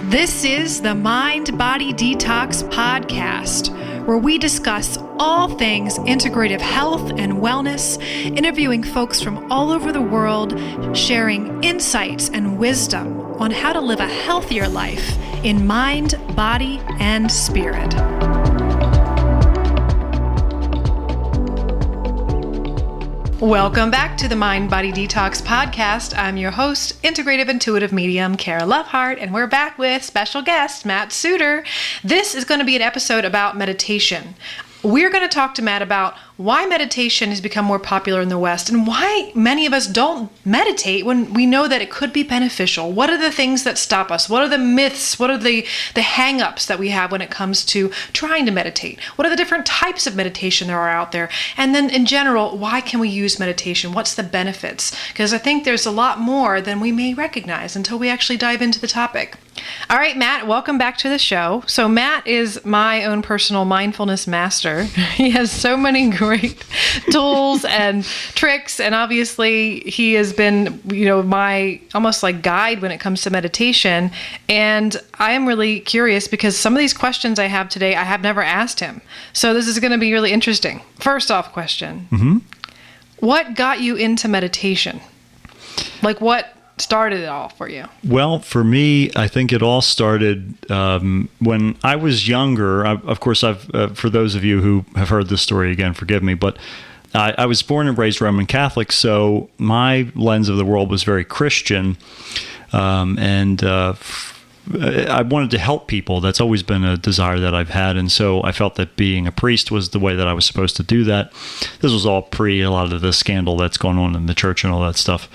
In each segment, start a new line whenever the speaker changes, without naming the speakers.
This is the Mind Body Detox Podcast, where we discuss all things integrative health and wellness, interviewing folks from all over the world, sharing insights and wisdom on how to live a healthier life in mind, body, and spirit. Welcome back to the Mind Body Detox Podcast. I'm your host, Integrative Intuitive Medium, Kara Lovehart, and we're back with special guest, Matt Suter. This is going to be an episode about meditation. We're going to talk to Matt about why meditation has become more popular in the West and why many of us don't meditate when we know that it could be beneficial. What are the things that stop us? What are the myths? What are the hang-ups that we have when it comes to trying to meditate? What are the different types of meditation there are out there? And then in general, why can we use meditation? What's the benefits? Because I think there's a lot more than we may recognize until we actually dive into the topic. All right, Matt, welcome back to the show. So Matt is my own personal mindfulness master. He has so many great tools and tricks, and obviously he has been, my almost like guide when it comes to meditation. And I am really curious because some of these questions I have today, I have never asked him. So this is going to be really interesting. First off question, What got you into meditation? Like what started it all for you?
Well, for me, I think it all started when I was younger. Of course, for those of you who have heard this story, again, forgive me, but I was born and raised Roman Catholic, so my lens of the world was very Christian, and I wanted to help people. That's always been a desire that I've had, and so I felt that being a priest was the way that I was supposed to do that. This was all pre a lot of the scandal that's going on in the church and all that stuff.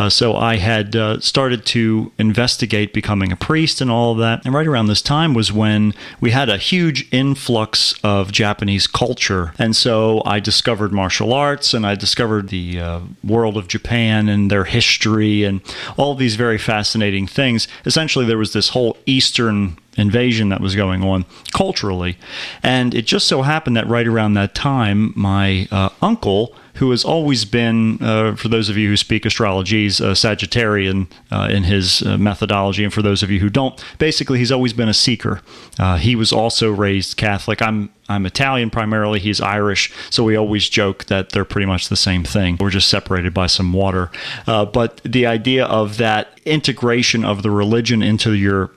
So I had started to investigate becoming a priest and all of that. And right around this time was when we had a huge influx of Japanese culture. And so I discovered martial arts, and I discovered the world of Japan and their history and all these very fascinating things. Essentially, there was this whole Eastern invasion that was going on culturally. And it just so happened that right around that time, my uncle, who has always been, for those of you who speak astrology, he's a Sagittarian in his methodology. And for those of you who don't, basically he's always been a seeker. He was also raised Catholic. I'm Italian primarily. He's Irish. So we always joke that they're pretty much the same thing. We're just separated by some water. But the idea of that integration of the religion into your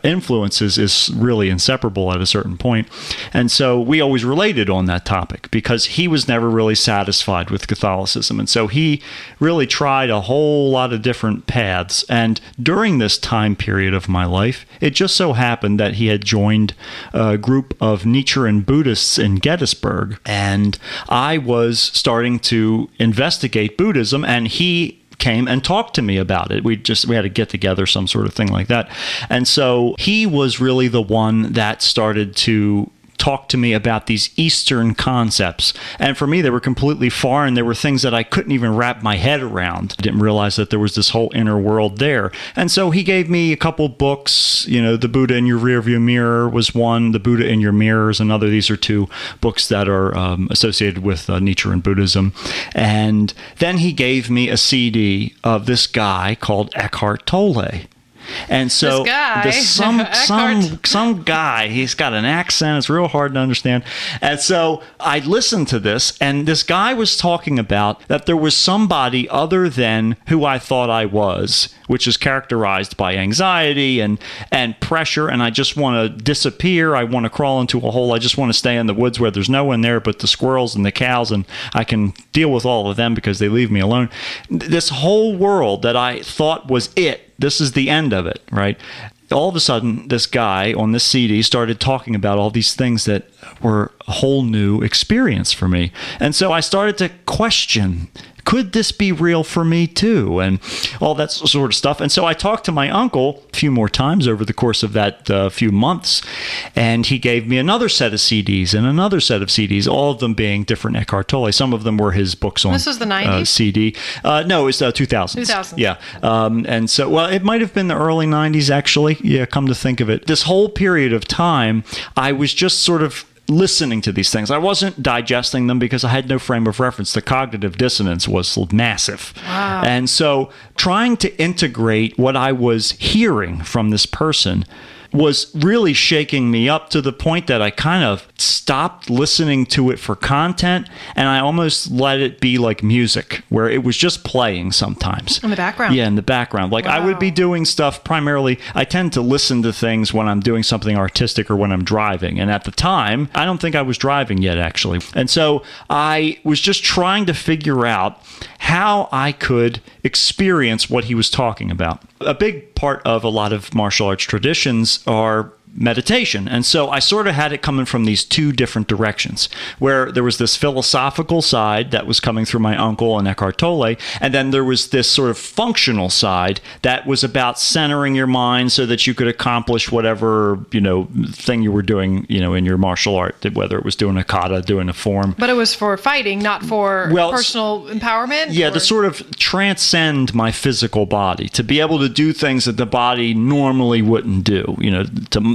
influences is really inseparable at a certain point. And so we always related on that topic because he was never really satisfied with Catholicism. And so he really tried a whole lot of different paths. And during this time period of my life, it just so happened that he had joined a group of Nichiren Buddhists in Gettysburg. And I was starting to investigate Buddhism, and he came and talked to me about it. We had to get together, some sort of thing like that. And so he was really the one that started to talk to me about these Eastern concepts. And for me, they were completely foreign. There were things that I couldn't even wrap my head around. I didn't realize that there was this whole inner world there. And so he gave me a couple books. The Buddha in Your Rearview Mirror was one. The Buddha in Your Mirror is another. These are two books that are associated with Nichiren Buddhism. And then he gave me a CD of this guy called Eckhart Tolle. And so some guy, he's got an accent, it's real hard to understand. And so I listened to this, and this guy was talking about that there was somebody other than who I thought I was, which is characterized by anxiety and pressure, and I just want to disappear. I want to crawl into a hole. I just want to stay in the woods where there's no one there but the squirrels and the cows, and I can deal with all of them because they leave me alone. This whole world that I thought was it, this is the end of it, right? All of a sudden, this guy on this CD started talking about all these things that were a whole new experience for me. And so I started to question, could this be real for me too? And all that sort of stuff. And so I talked to my uncle a few more times over the course of that few months, and he gave me another set of CDs and another set of CDs, all of them being different Eckhart Tolle. Some of them were his books on
This was the 90s?
CD. No, it was 2000s.
2000s.
Yeah. And so, well, it might have been the early 90s, actually. Yeah, come to think of it. This whole period of time, I was just sort of listening to these things. I wasn't digesting them because I had no frame of reference. The cognitive dissonance was massive.
Wow.
And so trying to integrate what I was hearing from this person was really shaking me up to the point that I kind of stopped listening to it for content, and I almost let it be like music, where it was just playing sometimes.
In the background?
Yeah, in the background. Like, I would be doing stuff primarily. I tend to listen to things when I'm doing something artistic or when I'm driving. And at the time, I don't think I was driving yet, actually. And so I was just trying to figure out how I could experience what he was talking about. A big part of a lot of martial arts traditions are meditation. And so I sort of had it coming from these two different directions, where there was this philosophical side that was coming through my uncle and Eckhart Tolle, and then there was this sort of functional side that was about centering your mind so that you could accomplish whatever, thing you were doing, in your martial art, whether it was doing a kata, doing a form.
But it was for fighting, not for personal empowerment?
Yeah, to sort of transcend my physical body, to be able to do things that the body normally wouldn't do,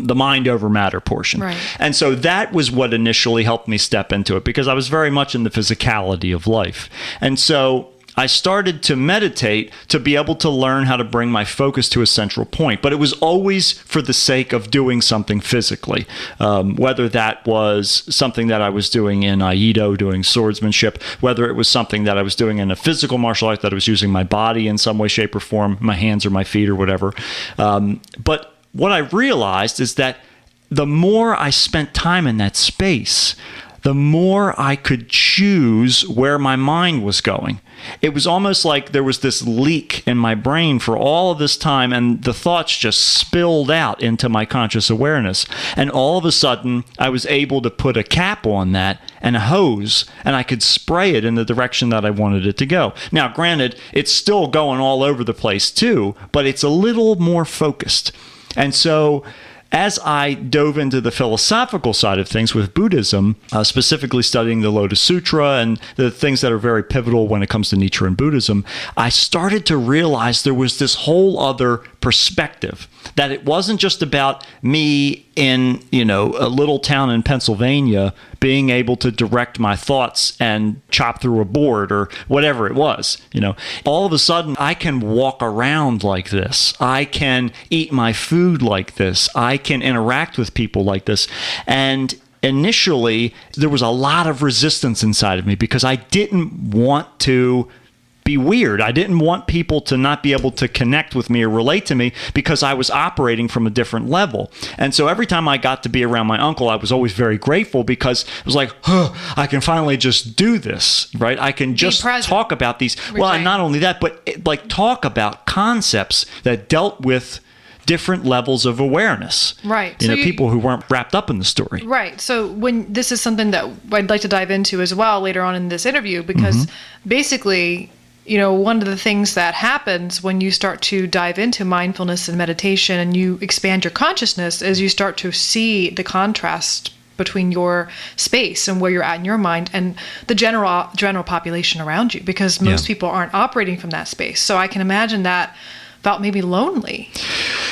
the mind over matter portion.
Right.
And so that was what initially helped me step into it, because I was very much in the physicality of life. And so I started to meditate to be able to learn how to bring my focus to a central point. But it was always for the sake of doing something physically, whether that was something that I was doing in Aikido, doing swordsmanship, whether it was something that I was doing in a physical martial art that I was using my body in some way, shape, or form, my hands or my feet or whatever. But what I realized is that the more I spent time in that space, the more I could choose where my mind was going. It was almost like there was this leak in my brain for all of this time, and the thoughts just spilled out into my conscious awareness. And all of a sudden, I was able to put a cap on that and a hose, and I could spray it in the direction that I wanted it to go. Now, granted, it's still going all over the place too, but it's a little more focused. And so as I dove into the philosophical side of things with Buddhism, specifically studying the Lotus Sutra and the things that are very pivotal when it comes to Nichiren Buddhism, I started to realize there was this whole other perspective, that it wasn't just about me in, a little town in Pennsylvania being able to direct my thoughts and chop through a board or whatever it was. All of a sudden I can walk around like this. I can eat my food like this. I can interact with people like this. And initially there was a lot of resistance inside of me because I didn't want to be weird. I didn't want people to not be able to connect with me or relate to me because I was operating from a different level. And so every time I got to be around my uncle, I was always very grateful because it was like, I can finally just do this, right? I can just talk about these. Well, and not only that, but talk about concepts that dealt with different levels of awareness.
Right.
So people who weren't wrapped up in the story.
Right. So when this is something that I'd like to dive into as well later on in this interview, because basically, one of the things that happens when you start to dive into mindfulness and meditation and you expand your consciousness is you start to see the contrast between your space and where you're at in your mind and the general population around you, because most people aren't operating from that space. So I can imagine that felt maybe lonely.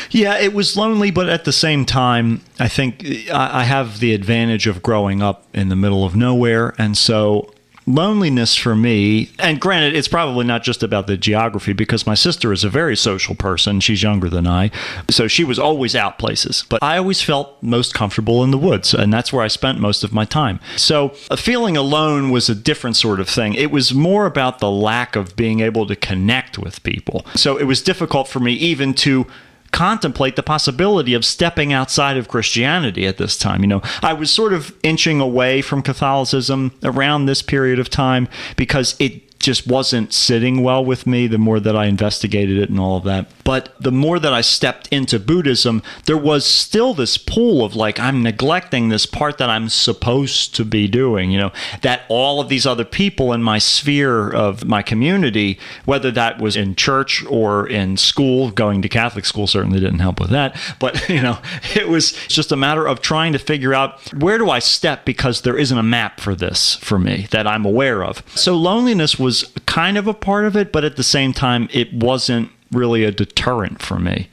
Yeah, it was lonely, but at the same time, I think I have the advantage of growing up in the middle of nowhere, and so loneliness for me, and granted, it's probably not just about the geography because my sister is a very social person. She's younger than I, so she was always out places. But I always felt most comfortable in the woods, and that's where I spent most of my time. So feeling alone was a different sort of thing. It was more about the lack of being able to connect with people. So it was difficult for me even to contemplate the possibility of stepping outside of Christianity at this time. I was sort of inching away from Catholicism around this period of time because it just wasn't sitting well with me the more that I investigated it and all of that. But the more that I stepped into Buddhism, there was still this pull of I'm neglecting this part that I'm supposed to be doing, that all of these other people in my sphere of my community, whether that was in church or in school, going to Catholic school certainly didn't help with that. But, it was just a matter of trying to figure out where do I step because there isn't a map for this for me that I'm aware of. So loneliness was kind of a part of it, but at the same time, it wasn't really a deterrent for me,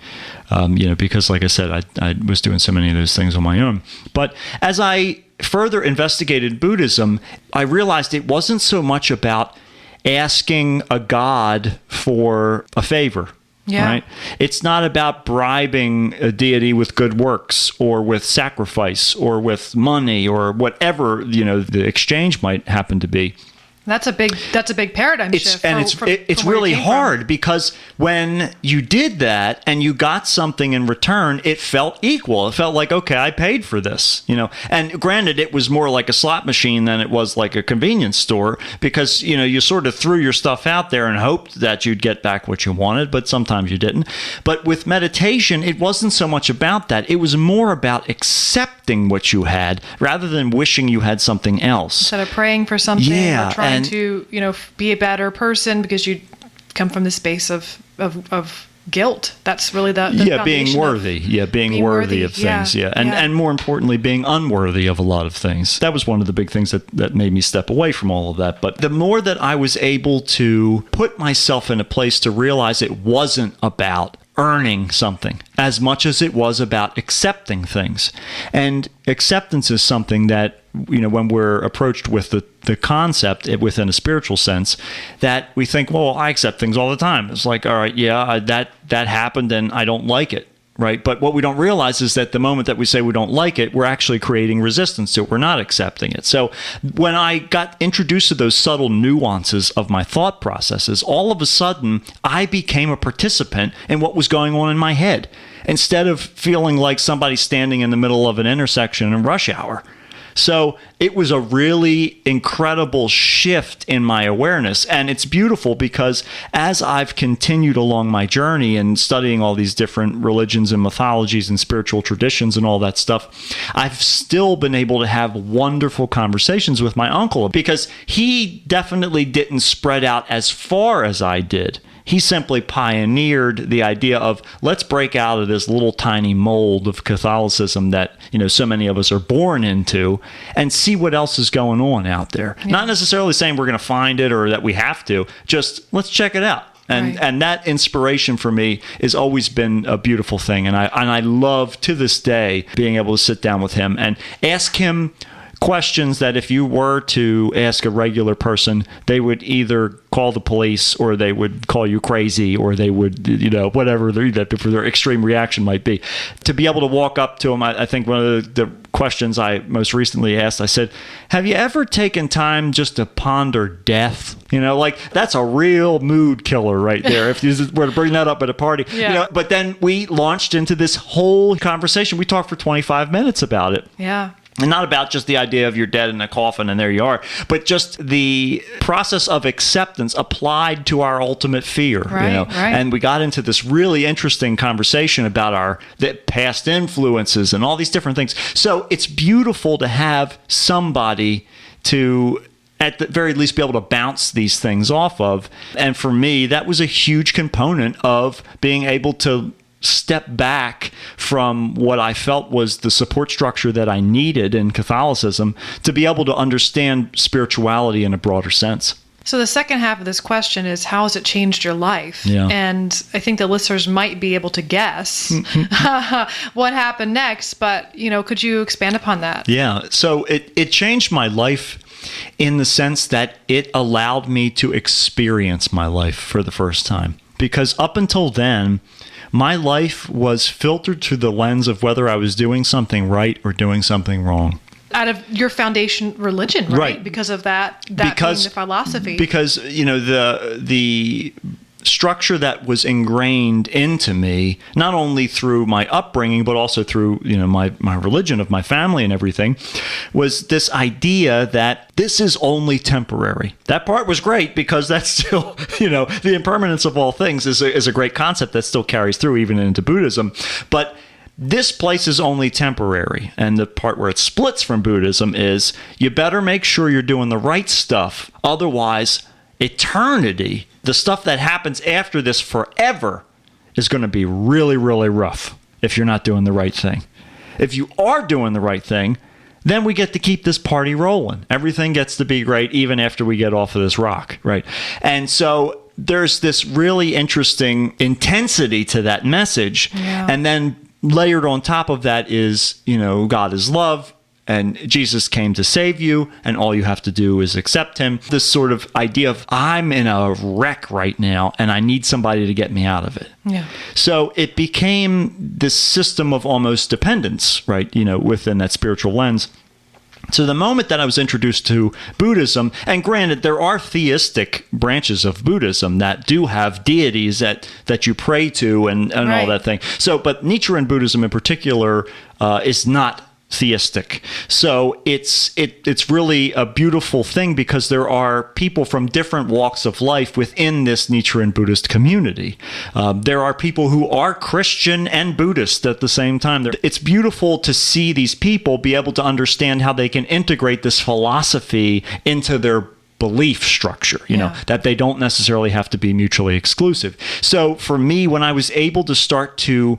because like I said, I was doing so many of those things on my own. But as I further investigated Buddhism, I realized it wasn't so much about asking a god for a favor.
Yeah.
Right? It's not about bribing a deity with good works or with sacrifice or with money or whatever, the exchange might happen to be.
That's a big paradigm shift.
It's really hard because when you did that and you got something in return, it felt equal. It felt like, okay, I paid for this, And granted, it was more like a slot machine than it was like a convenience store because, you sort of threw your stuff out there and hoped that you'd get back what you wanted, but sometimes you didn't. But with meditation, it wasn't so much about that. It was more about accepting what you had rather than wishing you had something else.
Instead of praying for something or trying to be a better person because you come from the space of guilt. That's really the
being worthy. Being worthy of things. And more importantly, being unworthy of a lot of things. That was one of the big things that made me step away from all of that. But the more that I was able to put myself in a place to realize it wasn't about earning something as much as it was about accepting things. And acceptance is something that, when we're approached with the concept within a spiritual sense, that we think, well, I accept things all the time. It's like, all right, that happened and I don't like it. Right. But what we don't realize is that the moment that we say we don't like it, we're actually creating resistance to it. We're not accepting it. So when I got introduced to those subtle nuances of my thought processes, all of a sudden I became a participant in what was going on in my head instead of feeling like somebody standing in the middle of an intersection in rush hour. So it was a really incredible shift in my awareness. And it's beautiful because as I've continued along my journey and studying all these different religions and mythologies and spiritual traditions and all that stuff, I've still been able to have wonderful conversations with my uncle because he definitely didn't spread out as far as I did. He simply pioneered the idea of let's break out of this little tiny mold of Catholicism that, so many of us are born into and see what else is going on out there. Yeah. Not necessarily saying we're going to find it or that we have to, just let's check it out. And that inspiration for me has always been a beautiful thing. And I love to this day being able to sit down with him and ask him questions that if you were to ask a regular person, they would either call the police or they would call you crazy or they would, whatever their extreme reaction might be. To be able to walk up to them, I think one of the questions I most recently asked, I said, have you ever taken time just to ponder death? That's a real mood killer right there. If you were to bring that up at a party, but then we launched into this whole conversation. We talked for 25 minutes about it.
Yeah.
And not about just the idea of you're dead in a coffin and there you are, but just the process of acceptance applied to our ultimate fear.
Right.
And we got into this really interesting conversation about the past influences and all these different things. So it's beautiful to have somebody to, at the very least, be able to bounce these things off of. And for me, that was a huge component of being able to step back from what I felt was the support structure that I needed in Catholicism to be able to understand spirituality in a broader sense.
So the second half of this question is, how has it changed your life?
Yeah.
And I think the listeners might be able to guess what happened next, but, could you expand upon that?
Yeah. So it changed my life in the sense that it allowed me to experience my life for the first time. Because up until then, my life was filtered through the lens of whether I was doing something right or doing something wrong.
Out of your foundation religion, right? Because of that being the philosophy. Because,
the structure that was ingrained into me, not only through my upbringing, but also through, my religion of my family and everything, was this idea that this is only temporary. That part was great because that's still, the impermanence of all things is a great concept that still carries through even into Buddhism. But this place is only temporary. And the part where it splits from Buddhism is you better make sure you're doing the right stuff. Otherwise, eternity, the stuff that happens after this forever, is going to be really, really rough if you're not doing the right thing. If you are doing the right thing, then we get to keep this party rolling. Everything gets to be great even after we get off of this rock, right? And so there's this really interesting intensity to that message.
Yeah.
And then layered on top of that is, God is love. and Jesus came to save you, and all you have to do is accept him. This sort of idea of, I'm in a wreck right now, and I need somebody to get me out of it.
Yeah.
So it became this system of almost dependence, right? Within that spiritual lens. So the moment that I was introduced to Buddhism, and granted, there are theistic branches of Buddhism that do have deities that you pray to and
Right.
all that thing. So, but Nichiren Buddhism in particular is not theistic. So it's really a beautiful thing because there are people from different walks of life within this Nichiren Buddhist community. There are people who are Christian and Buddhist at the same time. It's beautiful to see these people be able to understand how they can integrate this philosophy into their belief structure, that they don't necessarily have to be mutually exclusive. So for me, when I was able to start to,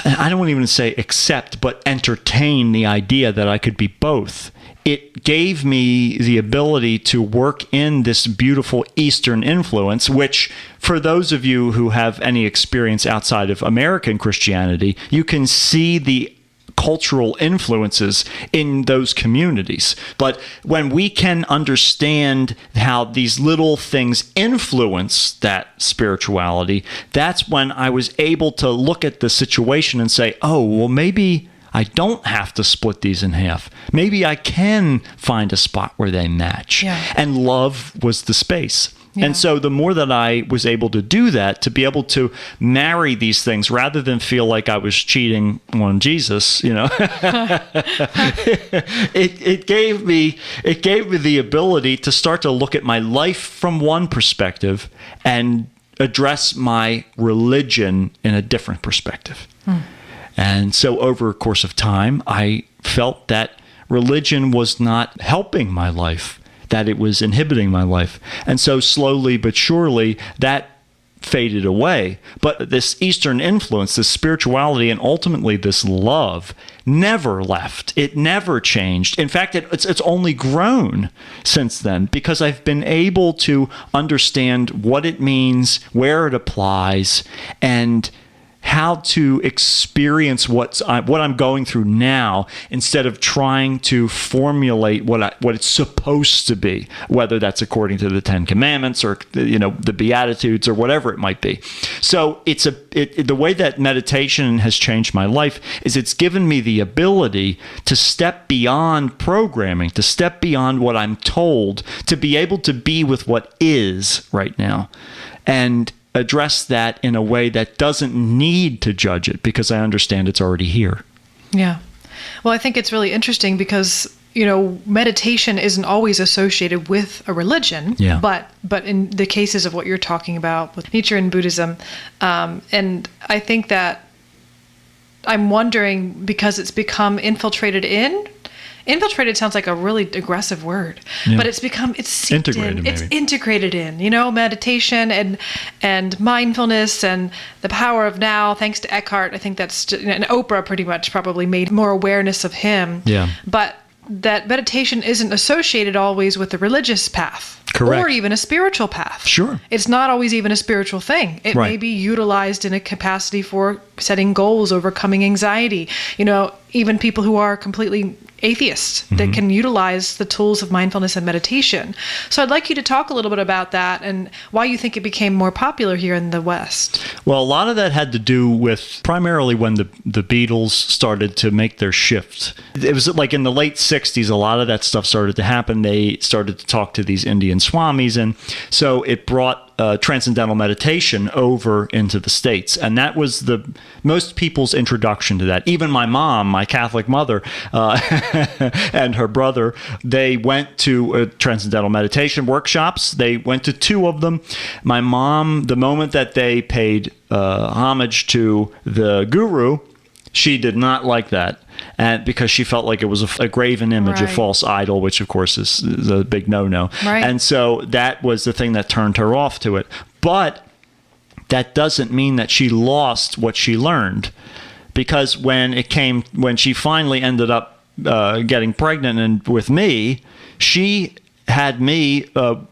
I don't even say accept, but entertain the idea that I could be both, it gave me the ability to work in this beautiful Eastern influence, which for those of you who have any experience outside of American Christianity, you can see the cultural influences in those communities. But when we can understand how these little things influence that spirituality, that's when I was able to look at the situation and say, oh, well, maybe I don't have to split these in half. Maybe I can find a spot where they match.
Yeah.
And love was the space.
Yeah.
And so the more that I was able to do that, to be able to marry these things rather than feel like I was cheating on Jesus, it gave me the ability to start to look at my life from one perspective and address my religion in a different perspective. And so over a course of time, I felt that religion was not helping my life, that it was inhibiting my life. And so slowly but surely that faded away. But this Eastern influence, this spirituality, and ultimately this love never left. It never changed. In fact, it's only grown since then because I've been able to understand what it means, where it applies, and how to experience what I'm going through now instead of trying to formulate what it's supposed to be, whether that's according to the Ten Commandments or the Beatitudes or whatever it might be. So the way that meditation has changed my life is it's given me the ability to step beyond programming, to step beyond what I'm told, to be able to be with what is right now, and address that in a way that doesn't need to judge it because I understand it's already here.
Yeah. Well, I think it's really interesting because, meditation isn't always associated with a religion,
yeah.
but in the cases of what you're talking about with Nichiren Buddhism, and I think that I'm wondering because it's become infiltrated sounds like a really aggressive word,
yeah.
but it's seeped
integrated
in. It's integrated in, meditation and mindfulness and the power of now, thanks to Eckhart. I think that's, and Oprah pretty much probably made more awareness of him.
Yeah.
But that meditation isn't associated always with the religious path.
Correct.
Or even a spiritual path.
Sure.
It's not always even a spiritual thing. It
Right.
may be utilized in a capacity for setting goals, overcoming anxiety. Even people who are completely atheists that can utilize the tools of mindfulness and meditation. So I'd like you to talk a little bit about that and why you think it became more popular here in the West.
Well, a lot of that had to do with primarily when the Beatles started to make their shift. It was like in the late 60s, a lot of that stuff started to happen. They started to talk to these Indian swamis, and so it brought transcendental meditation over into the States. And that was most people's introduction to that. Even my mom, my Catholic mother, and her brother, they went to transcendental meditation workshops. They went to 2 of them. My mom, the moment that they paid homage to the guru, she did not like that, and because she felt like it was a graven image, a
Right.
false idol, which of course is a big no-no.
Right.
And so that was the thing that turned her off to it. But that doesn't mean that she lost what she learned, because when she finally ended up getting pregnant with me, she had me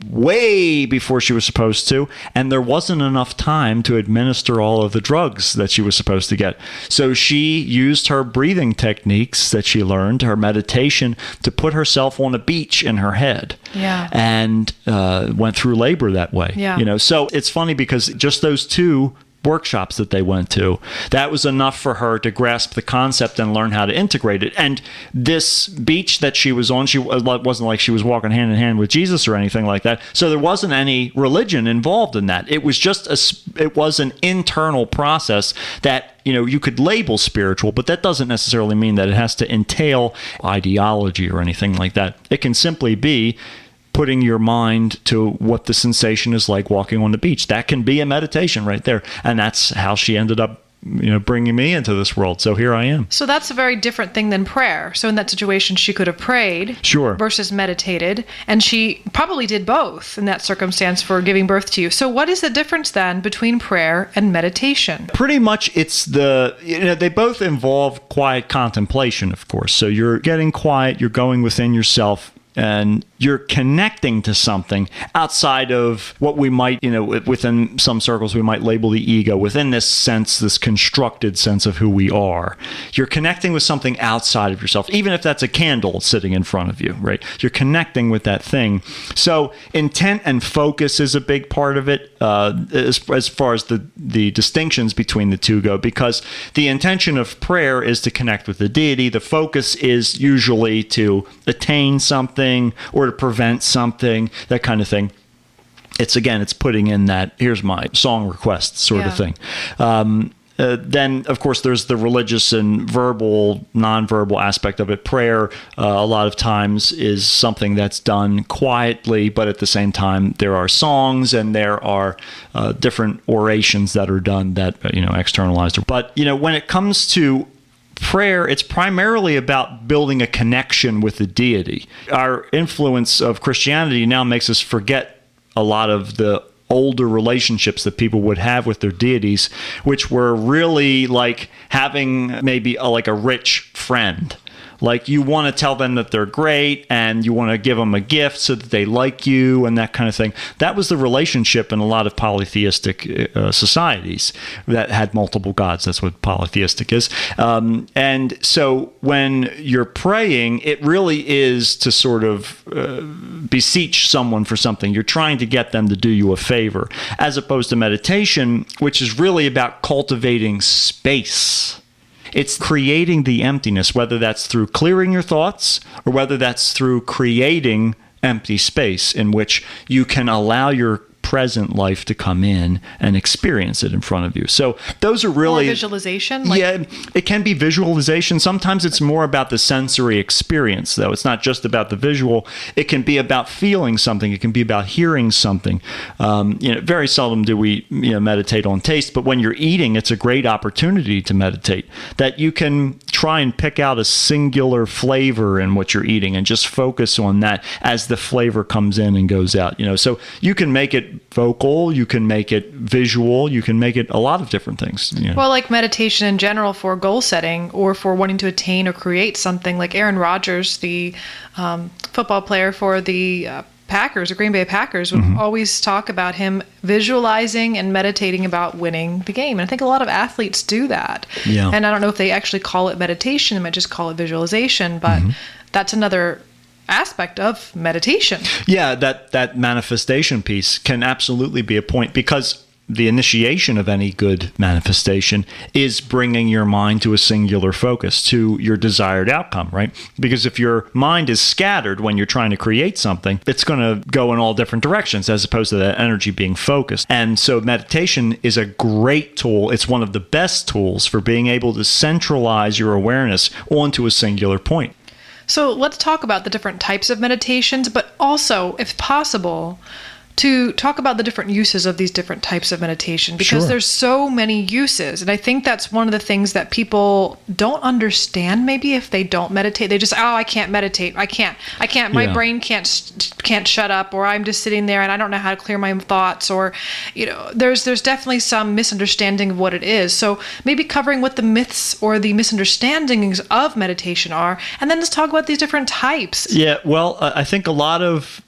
way before she was supposed to, and there wasn't enough time to administer all of the drugs that she was supposed to get. So she used her breathing techniques that she learned, her meditation, to put herself on a beach in her head.
Yeah.
And went through labor that way.
Yeah.
So it's funny because just those two workshops that they went to, that was enough for her to grasp the concept and learn how to integrate it. And this beach that she was on, it wasn't like she was walking hand in hand with Jesus or anything like that. So there wasn't any religion involved in that. It was just it was an internal process that you could label spiritual, but that doesn't necessarily mean that it has to entail ideology or anything like that. It can simply be putting your mind to what the sensation is like walking on the beach. That can be a meditation right there. And that's how she ended up, bringing me into this world. So here I am.
So that's a very different thing than prayer. So in that situation, she could have prayed versus meditated. And she probably did both in that circumstance for giving birth to you. So what is the difference then between prayer and meditation?
Pretty much it's they both involve quiet contemplation, of course. So you're getting quiet, you're going within yourself, and you're connecting to something outside of what we might, within some circles, we might label the ego, within this sense, this constructed sense of who we are. You're connecting with something outside of yourself, even if that's a candle sitting in front of you, right? You're connecting with that thing. So intent and focus is a big part of it, as far as the distinctions between the two go, because the intention of prayer is to connect with the deity. The focus is usually to attain something or to prevent something, that kind of thing. It's putting in that, here's my song request sort of thing. Then, of course, there's the religious and verbal, nonverbal aspect of it. Prayer, a lot of times, is something that's done quietly, but at the same time, there are songs and there are different orations that are done that, externalized. But, when it comes to prayer, it's primarily about building a connection with the deity. Our influence of Christianity now makes us forget a lot of the older relationships that people would have with their deities, which were really like having maybe a rich friend. Like, you want to tell them that they're great and you want to give them a gift so that they like you and that kind of thing. That was the relationship in a lot of polytheistic societies that had multiple gods. That's what polytheistic is. And so when you're praying, it really is to sort of beseech someone for something. You're trying to get them to do you a favor, as opposed to meditation, which is really about cultivating space. It's creating the emptiness, whether that's through clearing your thoughts or whether that's through creating empty space in which you can allow your present life to come in and experience it in front of you. So those are really... Or
visualization?
Yeah, it can be visualization. Sometimes it's more about the sensory experience, though. It's not just about the visual. It can be about feeling something. It can be about hearing something. Very seldom do we meditate on taste, but when you're eating, it's a great opportunity to meditate, that you can try and pick out a singular flavor in what you're eating and just focus on that as the flavor comes in and goes out. So you can make it vocal, you can make it visual, you can make it a lot of different things.
Well, like meditation in general for goal setting or for wanting to attain or create something, like Aaron Rodgers, the football player for the Packers, or Green Bay Packers, would always talk about him visualizing and meditating about winning the game. And I think a lot of athletes do that.
Yeah.
And I don't know if they actually call it meditation, they might just call it visualization, but that's another aspect of meditation.
Yeah, that manifestation piece can absolutely be a point, because the initiation of any good manifestation is bringing your mind to a singular focus, to your desired outcome, right? Because if your mind is scattered when you're trying to create something, it's going to go in all different directions as opposed to that energy being focused. And so meditation is a great tool. It's one of the best tools for being able to centralize your awareness onto a singular point.
So let's talk about the different types of meditations, but also, if possible, to talk about the different uses of these different types of meditation, because
Sure.
there's so many uses. And I think that's one of the things that people don't understand. Maybe if they don't meditate, they just, I can't meditate. I can't, my
Yeah.
brain can't shut up, or I'm just sitting there and I don't know how to clear my thoughts, or, there's definitely some misunderstanding of what it is. So maybe covering what the myths or the misunderstandings of meditation are, and then let's talk about these different types.
Yeah, well, I think a lot of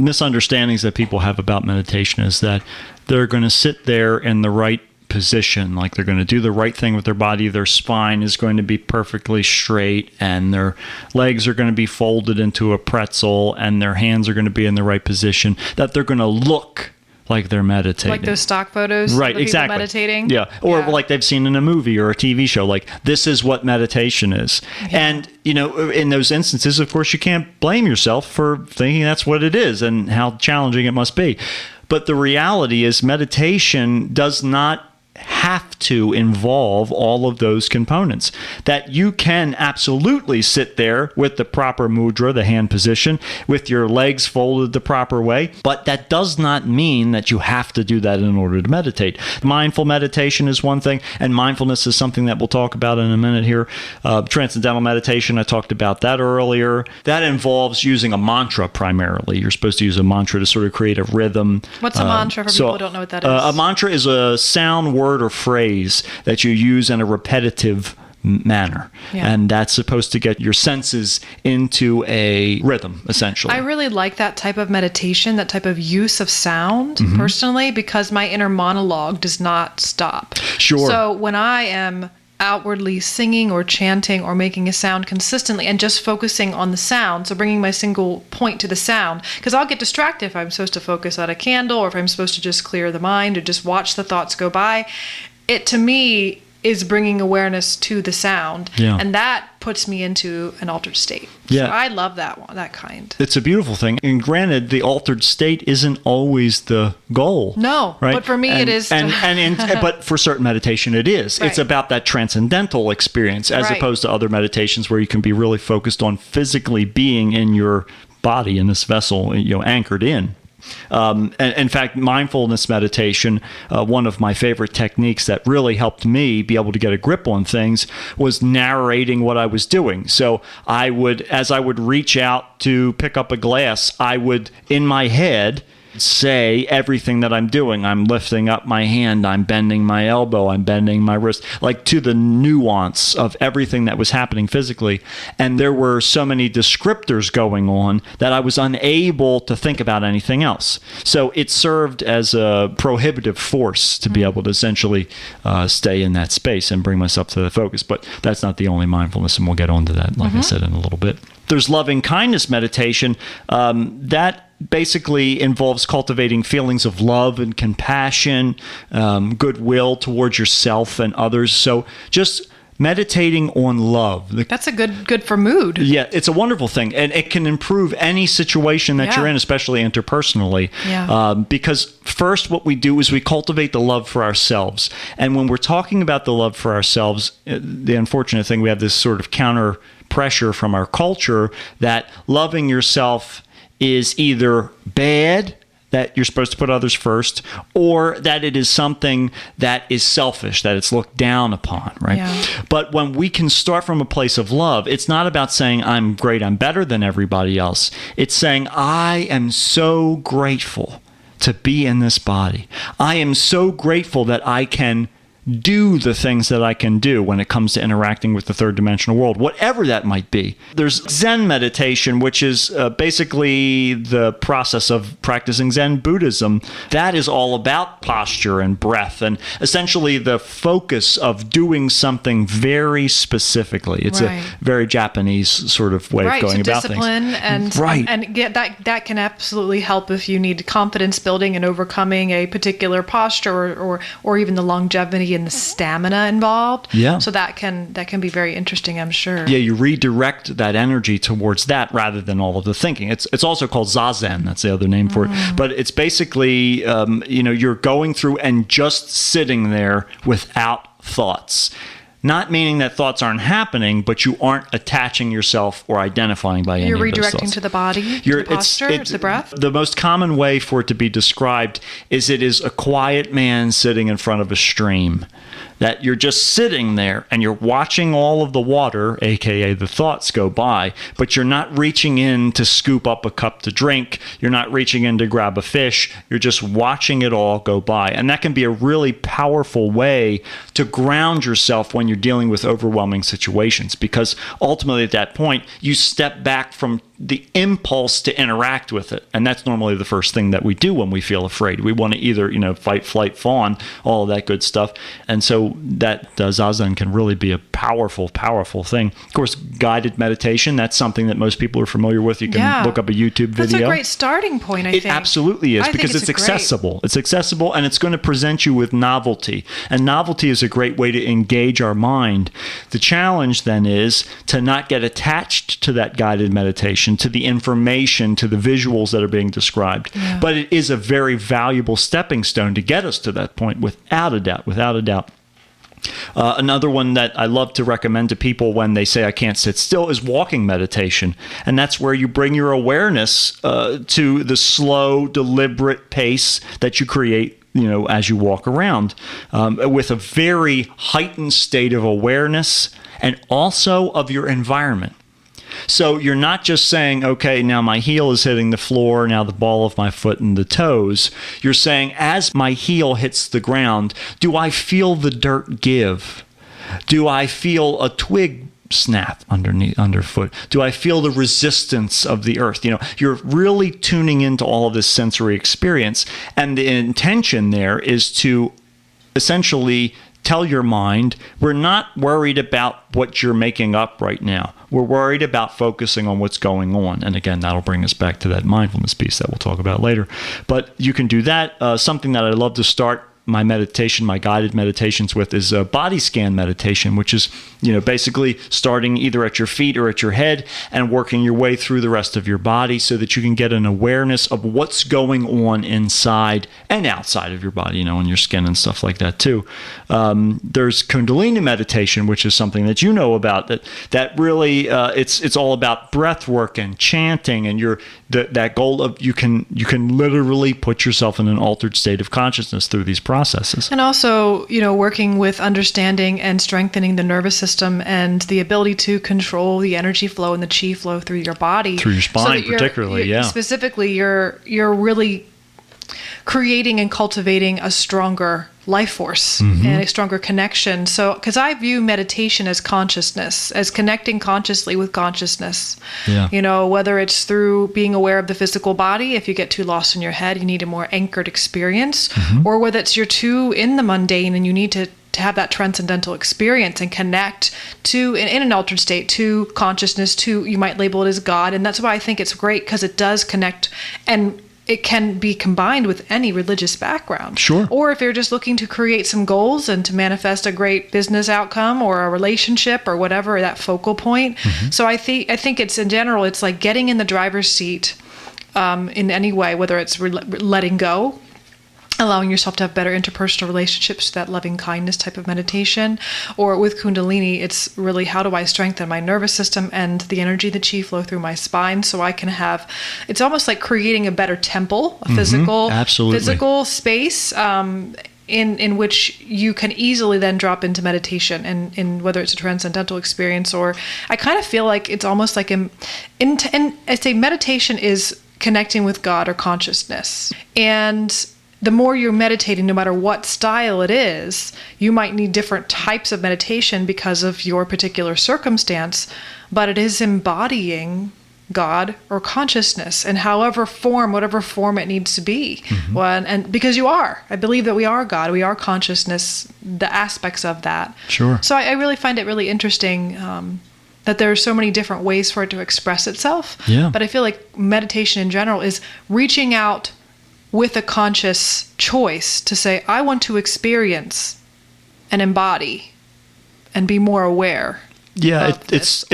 misunderstandings that people have about meditation is that they're going to sit there in the right position, like they're going to do the right thing with their body. Their spine is going to be perfectly straight, and their legs are going to be folded into a pretzel, and their hands are going to be in the right position, that they're going to look like they're meditating.
Like those stock photos
right,
of
exactly.
people meditating.
Yeah. Or like they've seen in a movie or a TV show, like this is what meditation is. Yeah. And, in those instances, of course, you can't blame yourself for thinking that's what it is and how challenging it must be. But the reality is meditation does not have to involve all of those components. That you can absolutely sit there with the proper mudra, the hand position, with your legs folded the proper way, but that does not mean that you have to do that in order to meditate. Mindful meditation is one thing, and mindfulness is something that we'll talk about in a minute here. Transcendental meditation, I talked about that earlier. That involves using a mantra primarily. You're supposed to use a mantra to sort of create a rhythm.
What's a mantra for people who don't know what that is?
A mantra is a sound, word, or phrase that you use in a repetitive manner. Yeah. And that's supposed to get your senses into a rhythm, essentially.
I really like that type of meditation, that type of use of sound, personally, because my inner monologue does not stop.
Sure.
So when I am outwardly singing or chanting or making a sound consistently and just focusing on the sound, so bringing my single point to the sound, because I'll get distracted if I'm supposed to focus on a candle, or if I'm supposed to just clear the mind or just watch the thoughts go by. It, to me, is bringing awareness to the sound, and that puts me into an altered state.
Yeah.
So I love that one, that kind.
It's a beautiful thing. And granted, the altered state isn't always the goal.
No,
right?
But for me it is.
But for certain meditation it is.
Right.
It's about that transcendental experience as opposed to other meditations where you can be really focused on physically being in your body, in this vessel, anchored in. And in fact, mindfulness meditation, one of my favorite techniques that really helped me be able to get a grip on things was narrating what I was doing. So as I would reach out to pick up a glass, I would, in my head, say everything that I'm doing. I'm lifting up my hand, I'm bending my elbow, I'm bending my wrist, like to the nuance of everything that was happening physically. And there were so many descriptors going on that I was unable to think about anything else. So it served as a prohibitive force to be able to essentially stay in that space and bring myself to the focus. But that's not the only mindfulness, and we'll get onto that, like I said, in a little bit. There's loving kindness meditation. That basically involves cultivating feelings of love and compassion, goodwill towards yourself and others. So just meditating on love.
That's a good for mood.
Yeah, it's a wonderful thing. And it can improve any situation that you're in, especially interpersonally.
Yeah.
Because first what we do is we cultivate the love for ourselves. And when we're talking about the love for ourselves, the unfortunate thing, we have this sort of counter pressure from our culture that loving yourself is either bad, that you're supposed to put others first, or that it is something that is selfish, that it's looked down upon, right?
Yeah.
But when we can start from a place of love, it's not about saying, I'm great, I'm better than everybody else. It's saying, I am so grateful to be in this body. I am so grateful that I can do the things that I can do when it comes to interacting with the third dimensional world, whatever that might be. There's Zen meditation, which is basically the process of practicing Zen Buddhism. That is all about posture and breath and essentially the focus of doing something very specifically. It's a very Japanese sort of way of going about things.
And get that can absolutely help if you need confidence building and overcoming a particular posture or even the longevity and the stamina involved.
Yeah.
So that can be very interesting, I'm sure.
Yeah, you redirect that energy towards that rather than all of the thinking. It's also called Zazen. That's the other name for it. But it's basically, you're going through and just sitting there without thoughts. Not meaning that thoughts aren't happening, but you aren't attaching yourself or identifying by any of those thoughts.
You're redirecting to the body, to the posture, to the breath?
The most common way for it to be described is it is a quiet man sitting in front of a stream. That you're just sitting there and you're watching all of the water, aka the thoughts, go by, but you're not reaching in to scoop up a cup to drink. You're not reaching in to grab a fish. You're just watching it all go by. And that can be a really powerful way to ground yourself when you're dealing with overwhelming situations, because ultimately at that point, you step back from the impulse to interact with it. And that's normally the first thing that we do when we feel afraid. We want to either, fight, flight, fawn, all of that good stuff. And so that Zazen can really be a powerful, powerful thing. Of course, guided meditation, that's something that most people are familiar with. You can look up a YouTube video.
That's a great starting point, I think.
It absolutely is, because it's accessible. It's accessible, and it's going to present you with novelty. And novelty is a great way to engage our mind. The challenge then is to not get attached to that guided meditation, to the information, to the visuals that are being described. Yeah. But it is a very valuable stepping stone to get us to that point, without a doubt, without a doubt. Another one that I love to recommend to people when they say I can't sit still is walking meditation. And that's where you bring your awareness to the slow, deliberate pace that you create as you walk around, with a very heightened state of awareness and also of your environment. So you're not just saying, okay, now my heel is hitting the floor, now the ball of my foot and the toes. You're saying, as my heel hits the ground, do I feel the dirt give? Do I feel a twig snap underfoot? Do I feel the resistance of the earth? You're really tuning into all of this sensory experience. And the intention there is to essentially tell your mind, we're not worried about what you're making up right now. We're worried about focusing on what's going on. And again, that'll bring us back to that mindfulness piece that we'll talk about later. But you can do that. Something that I love to start my meditation, my guided meditations with, is a body scan meditation, which is, basically starting either at your feet or at your head and working your way through the rest of your body so that you can get an awareness of what's going on inside and outside of your body, in your skin and stuff like that too. There's Kundalini meditation, which is something that you know about, that really, it's all about breath work and chanting, and that goal of you can literally put yourself in an altered state of consciousness through these processes.
And also, working with understanding and strengthening the nervous system and the ability to control the energy flow and the chi flow through your body.
Through your spine, particularly,
Specifically, you're really creating and cultivating a stronger life force and a stronger connection. So, because I view meditation as consciousness, as connecting consciously with consciousness. Yeah. Whether it's through being aware of the physical body, if you get too lost in your head, you need a more anchored experience, or whether it's you're too in the mundane and you need to have that transcendental experience and connect to, in an altered state, to consciousness, to, you might label it as God. And that's why I think it's great, because it does connect, and it can be combined with any religious background. Sure. Or if you're just looking to create some goals and to manifest a great business outcome or a relationship or whatever, that focal point. So I think it's, in general, it's like getting in the driver's seat in any way, whether it's letting go, allowing yourself to have better interpersonal relationships, that loving kindness type of meditation. Or with Kundalini, it's really, how do I strengthen my nervous system and the energy, the chi flow through my spine, so I can have, it's almost like creating a better temple, a physical space in which you can easily then drop into meditation, and in whether it's a transcendental experience, or I kind of feel like it's almost like I say meditation is connecting with God or consciousness. And the more you're meditating, no matter what style it is, you might need different types of meditation because of your particular circumstance, but it is embodying God or consciousness in whatever form it needs to be. And because I believe that we are God, we are consciousness, the aspects of that. Sure. So I really find it really interesting that there are so many different ways for it to express itself. Yeah. But I feel like meditation in general is reaching out with a conscious choice to say, I want to experience and embody and be more aware. Yeah,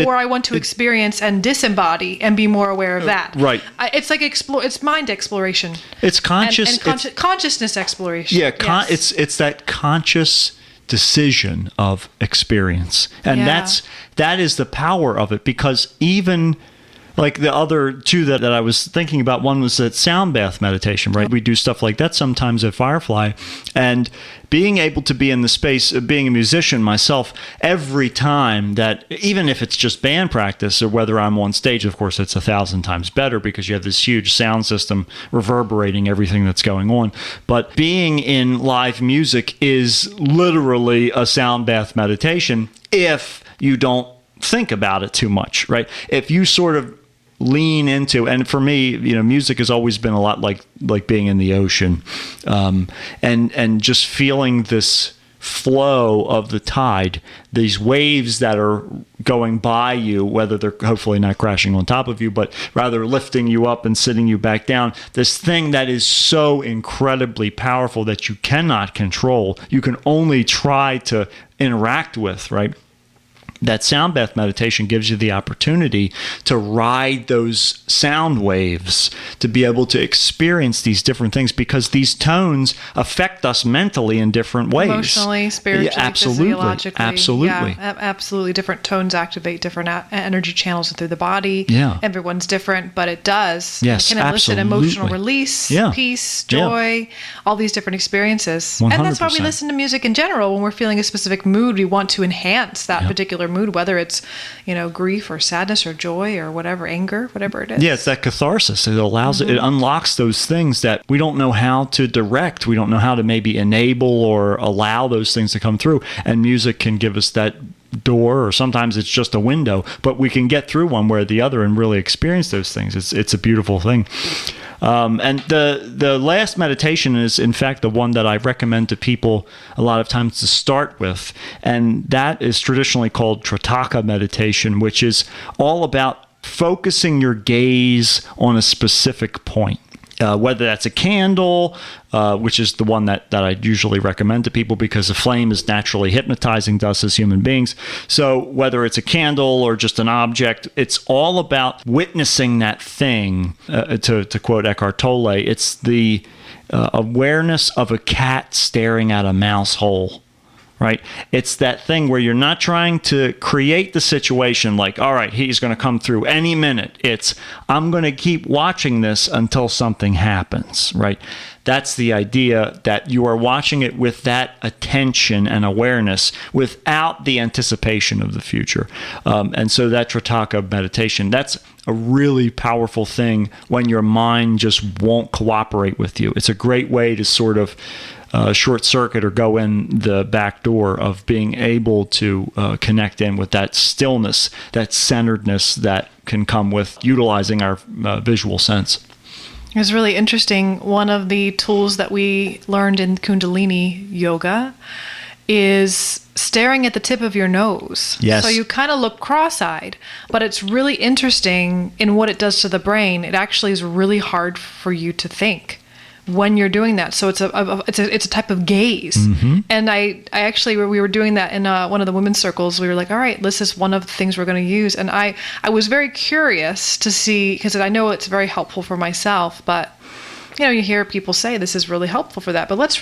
or I want to experience and disembody and be more aware of that. Right. It's like it's mind exploration.
It's conscious
and consciousness exploration.
Yeah, it's that conscious decision of experience. And
Yeah.
that is the power of it, because even like the other two that I was thinking about, one was that sound bath meditation, right? We do stuff like that sometimes at Firefly. And being able to be in the space of being a musician myself, every time that, even if it's just band practice or whether I'm on stage, of course, it's 1,000 times better because you have this huge sound system reverberating everything that's going on. But being in live music is literally a sound bath meditation if you don't think about it too much, right? If you sort of lean into, and for me, music has always been a lot like being in the ocean, and just feeling this flow of the tide, these waves that are going by you, whether they're hopefully not crashing on top of you, but rather lifting you up and sitting you back down. This thing that is so incredibly powerful that you cannot control, you can only try to interact with, right? That sound bath meditation gives you the opportunity to ride those sound waves, to be able to experience these different things, because these tones affect us mentally in different ways.
Emotionally, spiritually,
absolutely,
physiologically.
absolutely.
Yeah, absolutely. Different tones activate different energy channels through the body.
Yeah.
Everyone's different, but it does.
Yes,
it can elicit
absolutely.
emotional release,
Yeah.
peace, joy, all these different experiences. And that's why we
100%.
listen to music in general. When we're feeling a specific mood, we want to enhance that particular mood, whether it's grief or sadness or joy or whatever, anger, whatever it is.
Yeah, it's that catharsis. It allows it unlocks those things that we don't know how to direct. We don't know how to maybe enable or allow those things to come through. And music can give us that door, or sometimes it's just a window, but we can get through one way or the other and really experience those things. It's a beautiful thing. And the last meditation is, in fact, the one that I recommend to people a lot of times to start with. And that is traditionally called Tritaka meditation, which is all about focusing your gaze on a specific point. Whether that's a candle, which is the one that I usually recommend to people because the flame is naturally hypnotizing to us as human beings. So whether it's a candle or just an object, it's all about witnessing that thing. To quote Eckhart Tolle, it's the awareness of a cat staring at a mouse hole. Right? It's that thing where you're not trying to create the situation like, all right, he's going to come through any minute. It's, I'm going to keep watching this until something happens, right? That's the idea, that you are watching it with that attention and awareness without the anticipation of the future. And so that Tritaka meditation, that's a really powerful thing when your mind just won't cooperate with you. It's a great way to sort of short circuit or go in the back door of being able to connect in with that stillness, that centeredness that can come with utilizing our visual sense.
It was really interesting. One of the tools that we learned in Kundalini yoga is staring at the tip of your nose.
Yes.
So you kind of look cross-eyed, but it's really interesting in what it does to the brain. It actually is really hard for you to think when you're doing that. So it's a type of gaze. Mm-hmm. And I actually, we were doing that in one of the women's circles. We were like, all right, this is one of the things we're going to use. And I was very curious to see, because I know it's very helpful for myself, but you hear people say this is really helpful for that, but let's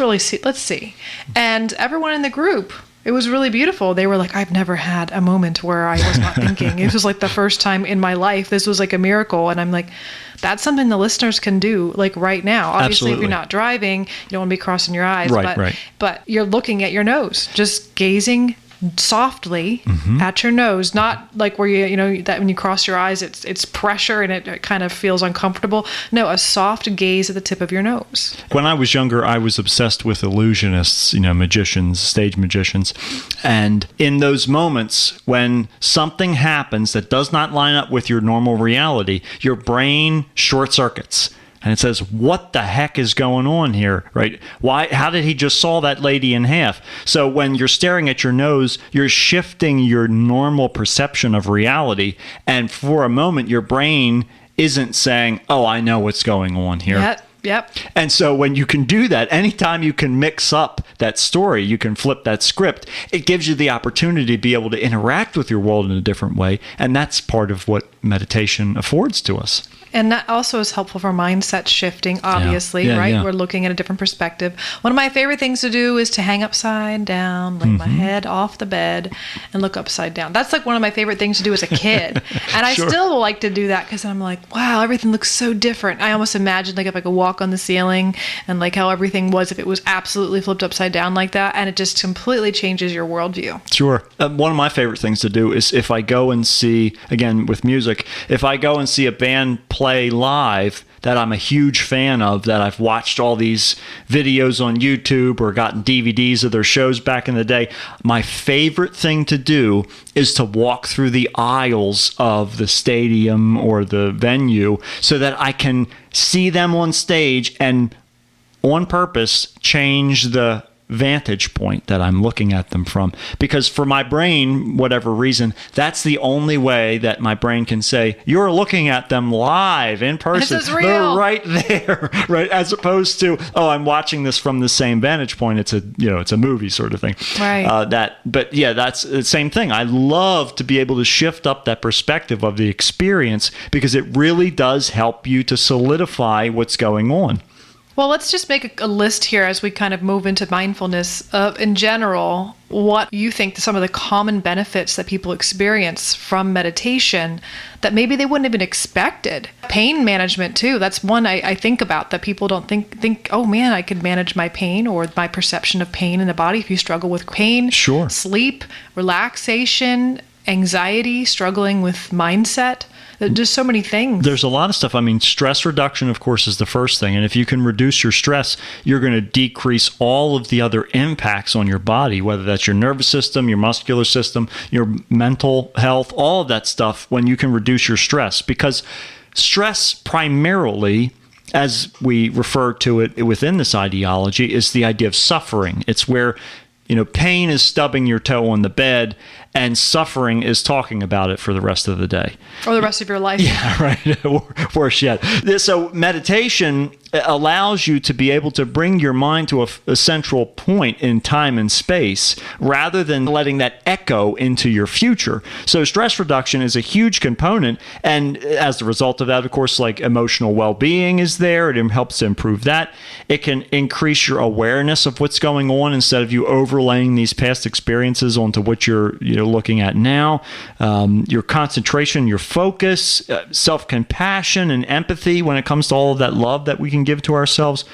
see. And everyone in the group, it was really beautiful. They were like, I've never had a moment where I was not thinking. It was like the first time in my life. This was like a miracle. And I'm like, that's something the listeners can do like right now. Obviously,
Absolutely.
If you're not driving, you don't want to be crossing your eyes.
Right.
But you're looking at your nose, just gazing softly at your nose, not like where that when you cross your eyes, it's pressure and it kind of feels uncomfortable. No, a soft gaze at the tip of your nose.
When I was younger, I was obsessed with illusionists, magicians, stage magicians. And in those moments when something happens that does not line up with your normal reality, your brain short circuits. And it says, what the heck is going on here, right? Why? How did he just saw that lady in half? So when you're staring at your nose, you're shifting your normal perception of reality. And for a moment, your brain isn't saying, oh, I know what's going on here.
Yep.
And so when you can do that, anytime you can mix up that story, you can flip that script, it gives you the opportunity to be able to interact with your world in a different way. And that's part of what meditation affords to us.
And that also is helpful for mindset shifting, obviously,
Yeah,
right?
yeah.
We're looking at a different perspective. One of my favorite things to do is to hang upside down, lay my head off the bed, and look upside down. That's like one of my favorite things to do as a kid. And I
Sure.
still like to do that because I'm like, wow, everything looks so different. I almost imagine like if I could walk on the ceiling and like how everything was if it was absolutely flipped upside down like that. And it just completely changes your worldview.
Sure. One of my favorite things to do is if I go and see, again, with music, if I go and see a band play live that I'm a huge fan of, that I've watched all these videos on YouTube or gotten DVDs of their shows back in the day, my favorite thing to do is to walk through the aisles of the stadium or the venue so that I can see them on stage and on purpose change the vantage point that I'm looking at them from. Because for my brain, whatever reason, that's the only way that my brain can say, you're looking at them live in person.
This is real.
They're right there, right? As opposed to, oh, I'm watching this from the same vantage point. It's a movie sort of thing.
Right.
But yeah, that's the same thing. I love to be able to shift up that perspective of the experience because it really does help you to solidify what's going on.
Well, let's just make a list here as we kind of move into mindfulness in general, what you think some of the common benefits that people experience from meditation that maybe they wouldn't have even expected. Pain management too. That's one I think about that people don't think, oh man, I could manage my pain or my perception of pain in the body if you struggle with pain.
Sure.
Sleep, relaxation, anxiety, struggling with mindset. Just so many things.
There's a lot of stuff. I mean, stress reduction, of course, is the first thing. And if you can reduce your stress, you're going to decrease all of the other impacts on your body, whether that's your nervous system, your muscular system, your mental health, all of that stuff when you can reduce your stress. Because stress primarily, as we refer to it within this ideology, is the idea of suffering. It's where pain is stubbing your toe on the bed and suffering is talking about it for the rest of the day.
Or the rest of your life.
Yeah, right. Worse yet. So meditation allows you to be able to bring your mind to a central point in time and space rather than letting that echo into your future. So stress reduction is a huge component. And as a result of that, of course, like emotional well-being is there. It helps to improve that. It can increase your awareness of what's going on instead of you overlaying these past experiences onto what you're looking at now. Your concentration, your focus, self-compassion and empathy when it comes to all of that love that we can give to ourselves.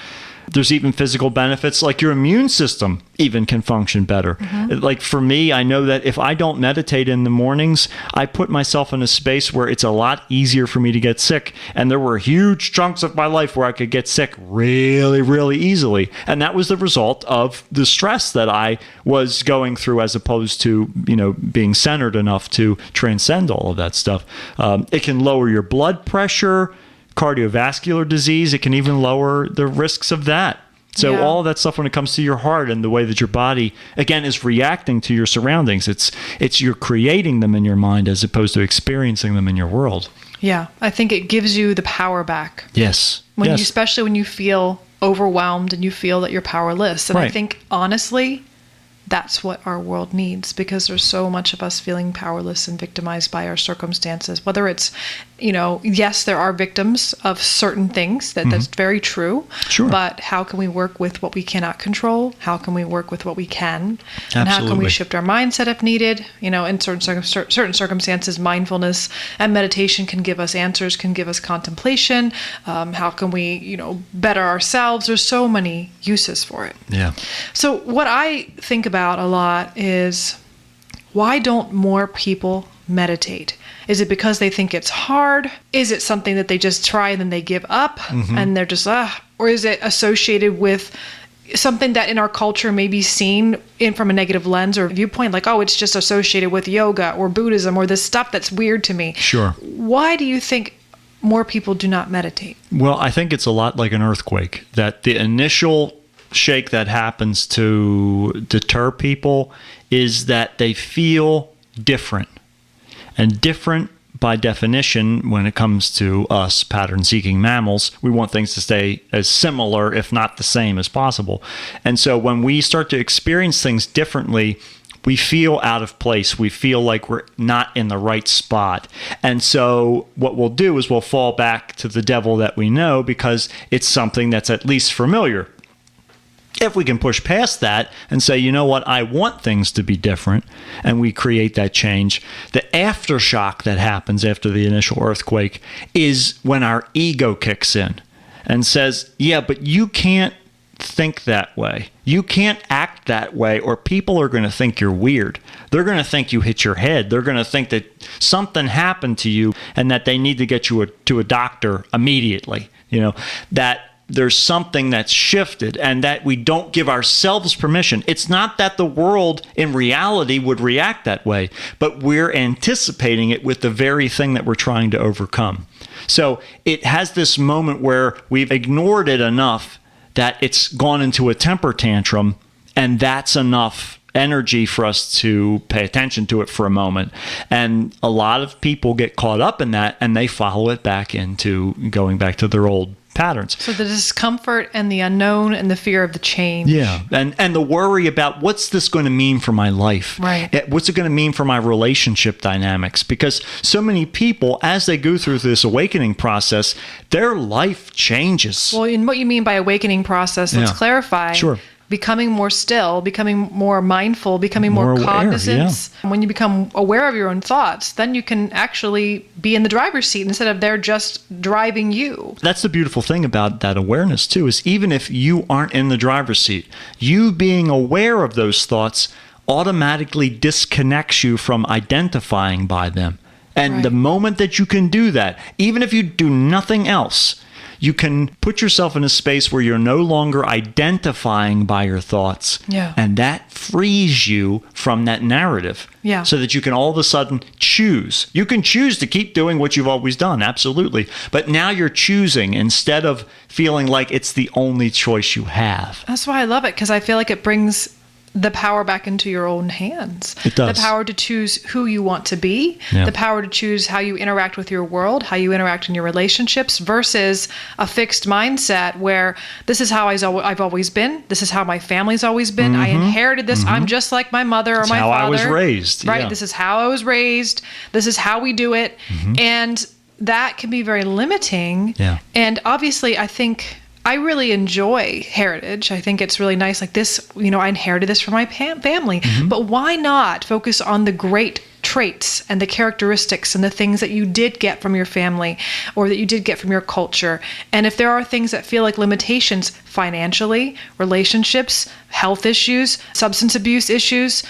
There's even physical benefits, like your immune system even can function better. Mm-hmm. Like for me, I know that if I don't meditate in the mornings, I put myself in a space where it's a lot easier for me to get sick. And there were huge chunks of my life where I could get sick really, really easily. And that was the result of the stress that I was going through as opposed to, being centered enough to transcend all of that stuff. It can lower your blood pressure, cardiovascular disease. It can even lower the risks of that. So all of that stuff when it comes to your heart and the way that your body, again, is reacting to your surroundings. It's you're creating them in your mind as opposed to experiencing them in your world.
Yeah, I think it gives you the power back.
Yes.
Especially when you feel overwhelmed and you feel that you're powerless. And
right.
I think, honestly, that's what our world needs because there's so much of us feeling powerless and victimized by our circumstances. Whether it's, yes, there are victims of certain things. That's very true.
Sure.
But how can we work with what we cannot control? How can we work with what we can?
Absolutely.
And how can we shift our mindset if needed? In certain circumstances, mindfulness and meditation can give us answers, can give us contemplation. How can we, better ourselves? There's so many uses for it.
Yeah.
So what I think about a lot is, why don't more people meditate? Is it because they think it's hard? Is it something that they just try and then they give up and they're just, or is it associated with something that in our culture may be seen from a negative lens or viewpoint, like, oh, it's just associated with yoga or Buddhism or this stuff that's weird to me?
Sure.
Why do you think more people do not meditate?
Well, I think it's a lot like an earthquake, that the initial shake that happens to deter people is that they feel different. And different, by definition, when it comes to us pattern-seeking mammals, we want things to stay as similar, if not the same, as possible. And so when we start to experience things differently, we feel out of place. We feel like we're not in the right spot. And so what we'll do is we'll fall back to the devil that we know because it's something that's at least familiar. If we can push past that and say, you know what, I want things to be different, and we create that change, the aftershock that happens after the initial earthquake is when our ego kicks in and says, yeah, but you can't think that way. You can't act that way, or people are going to think you're weird. They're going to think you hit your head. They're going to think that something happened to you and that they need to get you to a doctor immediately. That there's something that's shifted and that we don't give ourselves permission. It's not that the world in reality would react that way, but we're anticipating it with the very thing that we're trying to overcome. So it has this moment where we've ignored it enough that it's gone into a temper tantrum, and that's enough energy for us to pay attention to it for a moment. And a lot of people get caught up in that, and they follow it back into going back to their old patterns.
So the discomfort and the unknown and the fear of the change.
Yeah. And the worry about what's this going to mean for my life?
Right.
What's it going to mean for my relationship dynamics? Because so many people, as they go through this awakening process, their life changes.
Well, in what you mean by awakening process, let's clarify.
Sure.
Becoming more still, becoming more mindful, becoming more
aware,
cognizant. Yeah. When you become aware of your own thoughts, then you can actually be in the driver's seat instead of they're just driving you.
That's the beautiful thing about that awareness too, is even if you aren't in the driver's seat, you being aware of those thoughts automatically disconnects you from identifying by them. And the moment that you can do that, even if you do nothing else, you can put yourself in a space where you're no longer identifying by your thoughts.
Yeah.
And that frees you from that narrative.
Yeah.
So that you can all of a sudden choose. You can choose to keep doing what you've always done, absolutely. But now you're choosing instead of feeling like it's the only choice you have.
That's why I love it, because I feel like it brings the power back into your own hands.
It does.
The power to choose who you want to be, the power to choose how you interact with your world, how you interact in your relationships, versus a fixed mindset where this is how I've always been. This is how my family's always been. I inherited this. I'm just like my mother or my father.
That's how I was raised.
Right.
Yeah.
This is how I was raised. This is how we do it. And that can be very limiting.
Yeah.
And obviously, I think I really enjoy heritage. I think it's really nice. Like this, I inherited this from my family. But why not focus on the great traits and the characteristics and the things that you did get from your family or that you did get from your culture? And if there are things that feel like limitations financially, relationships, health issues, substance abuse issues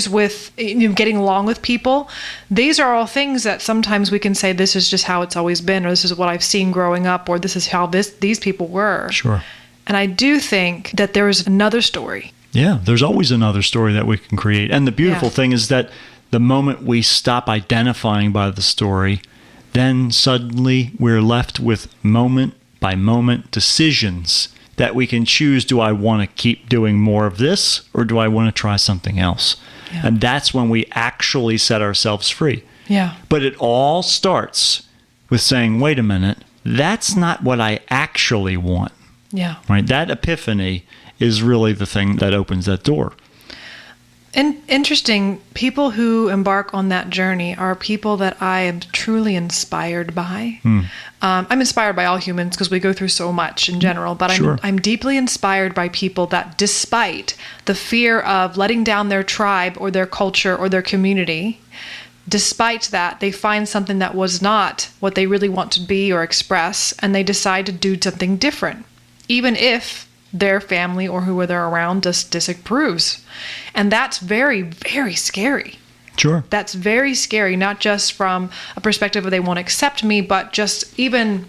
with getting along with people, these are all things that sometimes we can say, this is just how it's always been, or this is what I've seen growing up, or this is how these people were.
Sure.
And I do think that there is another story.
Yeah, there's always another story that we can create. And the beautiful thing is that the moment we stop identifying by the story, then suddenly we're left with moment by moment decisions that we can choose. Do I want to keep doing more of this, or do I want to try something else? Yeah. And that's when we actually set ourselves free.
Yeah.
But it all starts with saying, wait a minute, that's not what I actually want.
Yeah.
Right? That epiphany is really the thing that opens that door.
And interesting, people who embark on that journey are people that I am truly inspired by. I'm inspired by all humans because we go through so much in general, but I'm deeply inspired by people that, despite the fear of letting down their tribe or their culture or their community, despite that, they find something that was not what they really want to be or express, and they decide to do something different, even if their family or who they're around just disapproves. And that's very, very scary.
Sure.
That's very scary, not just from a perspective of they won't accept me, but just even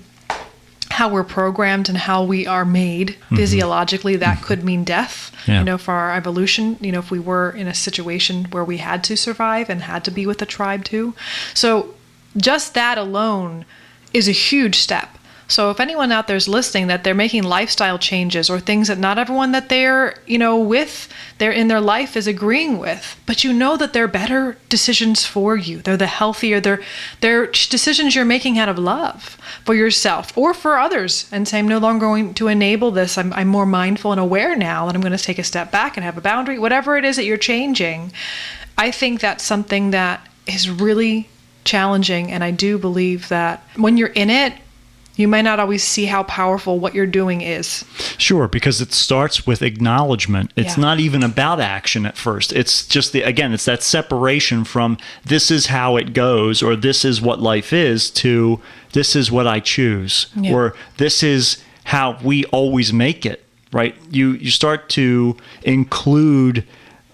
how we're programmed and how we are made physiologically. That could mean death, for our evolution, if we were in a situation where we had to survive and had to be with a tribe too. So just that alone is a huge step. So if anyone out there is listening that they're making lifestyle changes or things that not everyone that they're, they're in their life is agreeing with, but you know that they're better decisions for you. They're the healthier, they're decisions you're making out of love for yourself or for others, and say, I'm no longer going to enable this. I'm more mindful and aware now, and I'm going to take a step back and have a boundary, whatever it is that you're changing. I think that's something that is really challenging, and I do believe that when you're in it, you might not always see how powerful what you're doing is.
Sure, because it starts with acknowledgement. It's not even about action at first. It's just it's that separation from this is how it goes, or this is what life is, to this is what I choose, or this is how we always make it, right? You start to include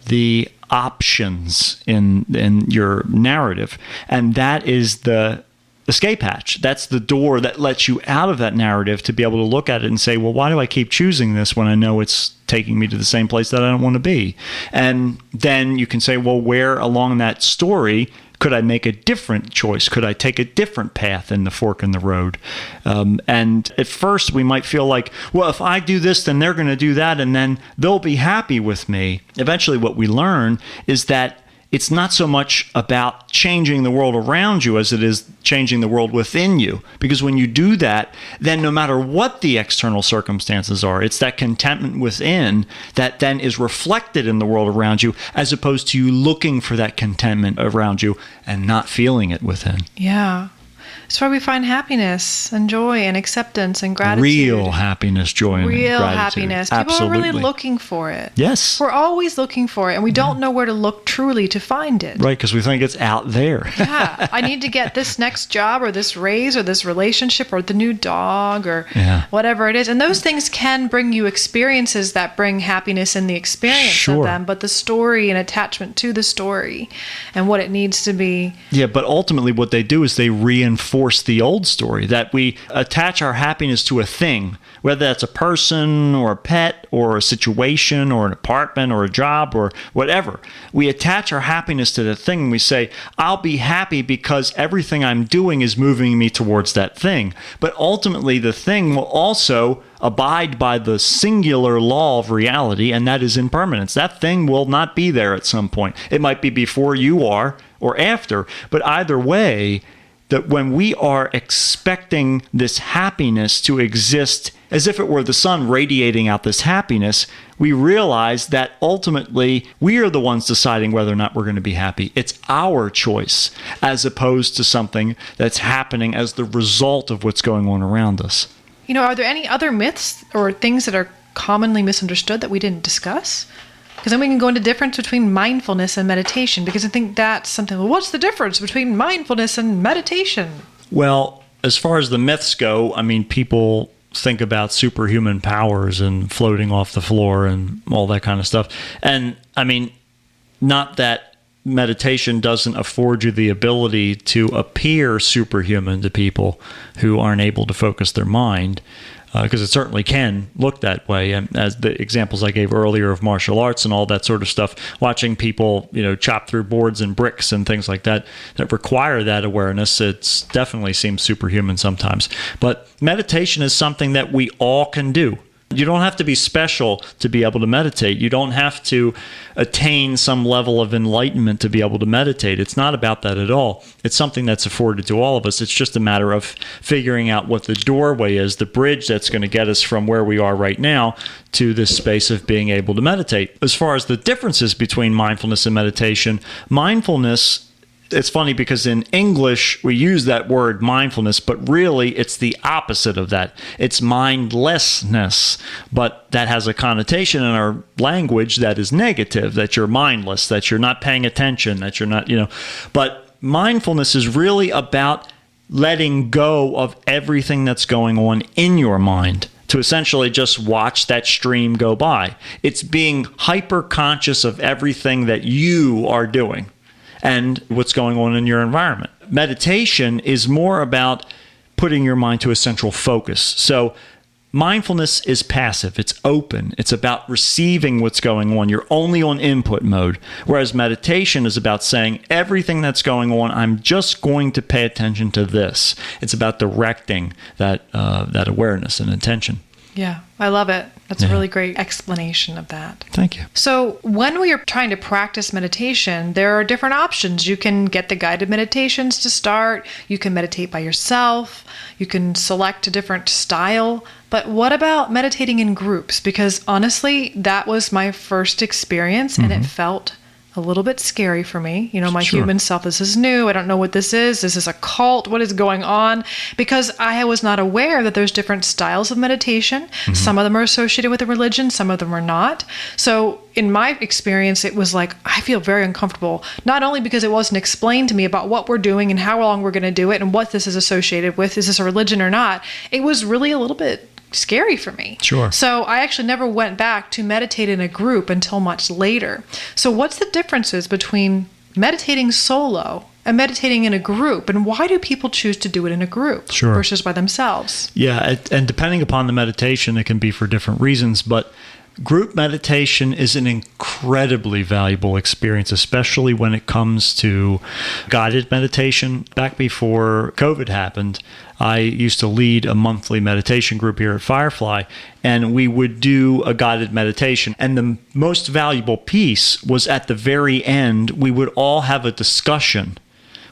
the options in your narrative, and that is the escape hatch. That's the door that lets you out of that narrative to be able to look at it and say, well, why do I keep choosing this when I know it's taking me to the same place that I don't want to be? And then you can say, well, where along that story could I make a different choice? Could I take a different path in the fork in the road? And at first we might feel like, well, if I do this, then they're going to do that, and then they'll be happy with me. Eventually what we learn is that it's not so much about changing the world around you as it is changing the world within you. Because when you do that, then no matter what the external circumstances are, it's that contentment within that then is reflected in the world around you, as opposed to you looking for that contentment around you and not feeling it within.
Yeah. It's where we find happiness and joy and acceptance and gratitude.
Real happiness, joy, and gratitude.
Real happiness. People
Absolutely.
are really looking for it.
Yes.
We're always looking for it, and we don't know where to look truly to find it.
Right, because we think it's out there.
Yeah. I need to get this next job or this raise or this relationship or the new dog or whatever it is. And those things can bring you experiences that bring happiness in the experience of them, but the story and attachment to the story and what it needs to be.
Yeah, but ultimately what they do is they reinforce the old story, that we attach our happiness to a thing, whether that's a person or a pet or a situation or an apartment or a job or whatever. We attach our happiness to the thing, and we say, I'll be happy because everything I'm doing is moving me towards that thing. But ultimately, the thing will also abide by the singular law of reality, and that is impermanence. That thing will not be there at some point. It might be before you are or after, but either way, that when we are expecting this happiness to exist as if it were the sun radiating out this happiness, we realize that ultimately we are the ones deciding whether or not we're going to be happy. It's our choice, as opposed to something that's happening as the result of what's going on around us.
Are there any other myths or things that are commonly misunderstood that we didn't discuss? Because then we can go into difference between mindfulness and meditation, because I think that's something, well, what's the difference between mindfulness and meditation?
Well, as far as the myths go, people think about superhuman powers and floating off the floor and all that kind of stuff. And not that meditation doesn't afford you the ability to appear superhuman to people who aren't able to focus their mind. Because it certainly can look that way. And as the examples I gave earlier of martial arts and all that sort of stuff, watching people, chop through boards and bricks and things like that require that awareness, it definitely seems superhuman sometimes. But meditation is something that we all can do. You don't have to be special to be able to meditate. You don't have to attain some level of enlightenment to be able to meditate. It's not about that at all. It's something that's afforded to all of us. It's just a matter of figuring out what the doorway is, the bridge that's going to get us from where we are right now to this space of being able to meditate. As far as the differences between mindfulness and meditation, mindfulness, it's funny because in English we use that word mindfulness, but really it's the opposite of that. It's mindlessness, but that has a connotation in our language that is negative, that you're mindless, that you're not paying attention, that you're not, But mindfulness is really about letting go of everything that's going on in your mind, to essentially just watch that stream go by. It's being hyper conscious of everything that you are doing and what's going on in your environment. Meditation is more about putting your mind to a central focus. So mindfulness is passive. It's open. It's about receiving what's going on. You're only on input mode. Whereas meditation is about saying everything that's going on, I'm just going to pay attention to this. It's about directing that awareness and attention.
Yeah, I love it. That's a really great explanation of that.
Thank you.
So when we are trying to practice meditation, there are different options. You can get the guided meditations to start. You can meditate by yourself. You can select a different style. But what about meditating in groups? Because honestly, that was my first experience, and it felt a little bit scary for me. You know, my human self, this is new. I don't know what this is. This is a cult. What is going on? Because I was not aware that there's different styles of meditation. Some of them are associated with a religion. Some of them are not. So in my experience, it was like, I feel very uncomfortable, not only because it wasn't explained to me about what we're doing and how long we're going to do it and what this is associated with. Is this a religion or not? It was really a little bit scary for me.
Sure.
So I actually never went back to meditate in a group until much later. So what's the differences between meditating solo and meditating in a group, and why do people choose to do it in a group versus by themselves?
Yeah, and depending upon the meditation, it can be for different reasons, but group meditation is an incredibly valuable experience, especially when it comes to guided meditation. Back before COVID happened, I used to lead a monthly meditation group here at Firefly, and we would do a guided meditation. And the most valuable piece was at the very end, we would all have a discussion.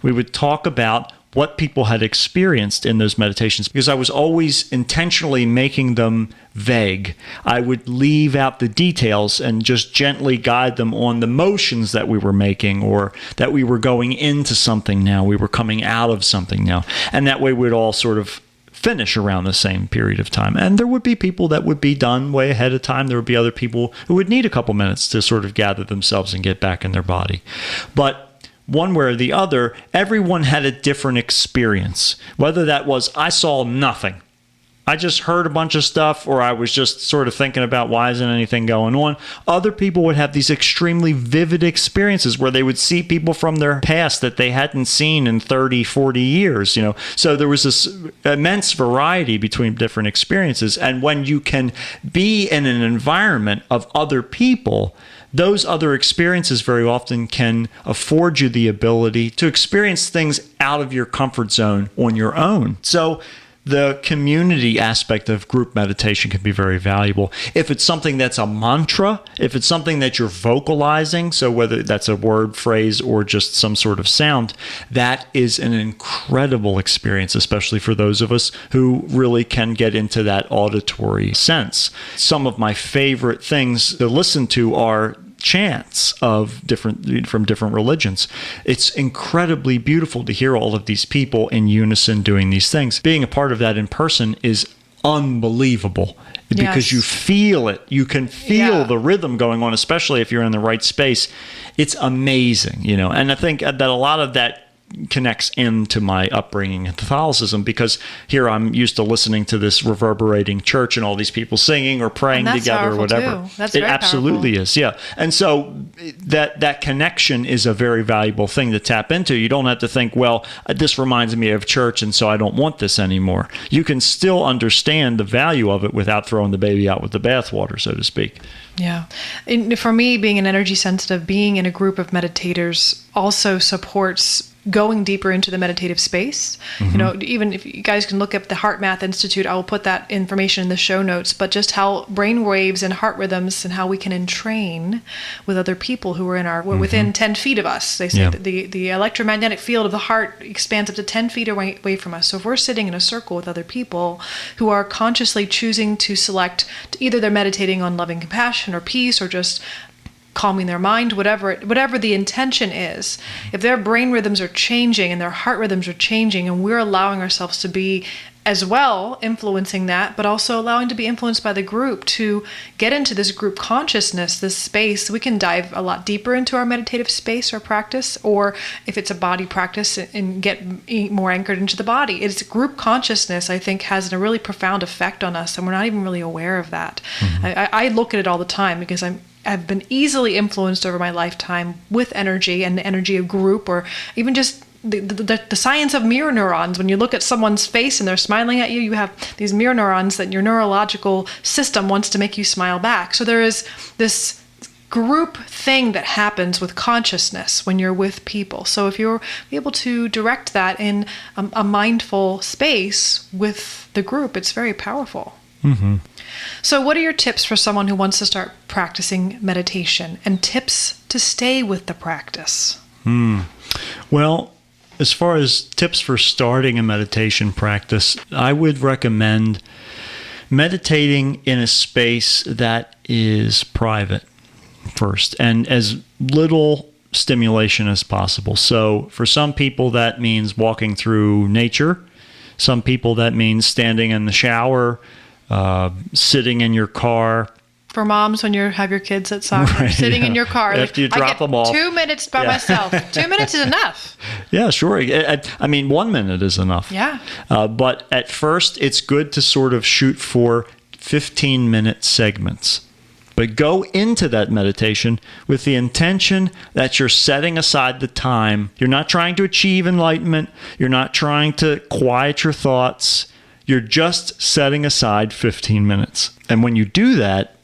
We would talk about what people had experienced in those meditations, because I was always intentionally making them vague. I would leave out the details and just gently guide them on the motions that we were making, or that we were going into something now, we were coming out of something now. And that way we'd all sort of finish around the same period of time. And there would be people that would be done way ahead of time. There would be other people who would need a couple minutes to sort of gather themselves and get back in their body. But one way or the other, everyone had a different experience. Whether that was, I saw nothing, I just heard a bunch of stuff, or I was just sort of thinking about why isn't anything going on. Other people would have these extremely vivid experiences where they would see people from their past that they hadn't seen in 30, 40 years, you know. So there was this immense variety between different experiences. And when you can be in an environment of other people, those other experiences very often can afford you the ability to experience things out of your comfort zone on your own. So the community aspect of group meditation can be very valuable. If it's something that's a mantra, if it's something that you're vocalizing, so whether that's a word, phrase, or just some sort of sound, that is an incredible experience, especially for those of us who really can get into that auditory sense. Some of my favorite things to listen to are chants from different religions. It's incredibly beautiful to hear all of these people in unison doing these things. Being a part of that in person is unbelievable, because you feel it. You can feel the rhythm going on, especially if you're in the right space. It's amazing, you know. And I think that a lot of that connects into my upbringing in Catholicism, because here I'm used to listening to this reverberating church and all these people singing or praying together or whatever.
That's
it
very
absolutely
powerful.
is, yeah. And so that connection is a very valuable thing to tap into. You don't have to think, well, this reminds me of church, and so I don't want this anymore. You can still understand the value of it without throwing the baby out with the bathwater, so to speak.
Yeah. And for me, being an energy sensitive, being in a group of meditators also supports going deeper into the meditative space. You know, even if you guys can look up the Heart Math Institute, I will put that information in the show notes, but just how brain waves and heart rhythms and how we can entrain with other people who are within 10 feet of us. They say that the electromagnetic field of the heart expands up to 10 feet away from us. So if we're sitting in a circle with other people who are consciously choosing to select, either they're meditating on loving compassion or peace or just calming their mind, whatever the intention is, if their brain rhythms are changing and their heart rhythms are changing, and we're allowing ourselves to be as well influencing that, but also allowing to be influenced by the group to get into this group consciousness, this space, we can dive a lot deeper into our meditative space or practice, or if it's a body practice, and get more anchored into the body. It's group consciousness, I think, has a really profound effect on us, and we're not even really aware of that. I look at it all the time because I've been easily influenced over my lifetime with energy and the energy of group, or even just the science of mirror neurons. When you look at someone's face and they're smiling at you, you have these mirror neurons that your neurological system wants to make you smile back. So there is this group thing that happens with consciousness when you're with people. So if you're able to direct that in a mindful space with the group, it's very powerful.
Mm-hmm.
So what are your tips for someone who wants to start practicing meditation, and tips to stay with the practice?
Well, as far as tips for starting a meditation practice, I would recommend meditating in a space that is private first, and as little stimulation as possible. So for some people that means walking through nature. Some people that means standing in the shower, sitting in your car.
For moms, when you have your kids at soccer,
Right,
sitting in your car.
After you drop them off.
2 minutes by myself. 2 minutes is enough.
Yeah, sure. I mean, 1 minute is enough.
Yeah.
But at first, it's good to sort of shoot for 15-minute segments. But go into that meditation with the intention that you're setting aside the time. You're not trying to achieve enlightenment. You're not trying to quiet your thoughts. You're just setting aside 15 minutes. And when you do that,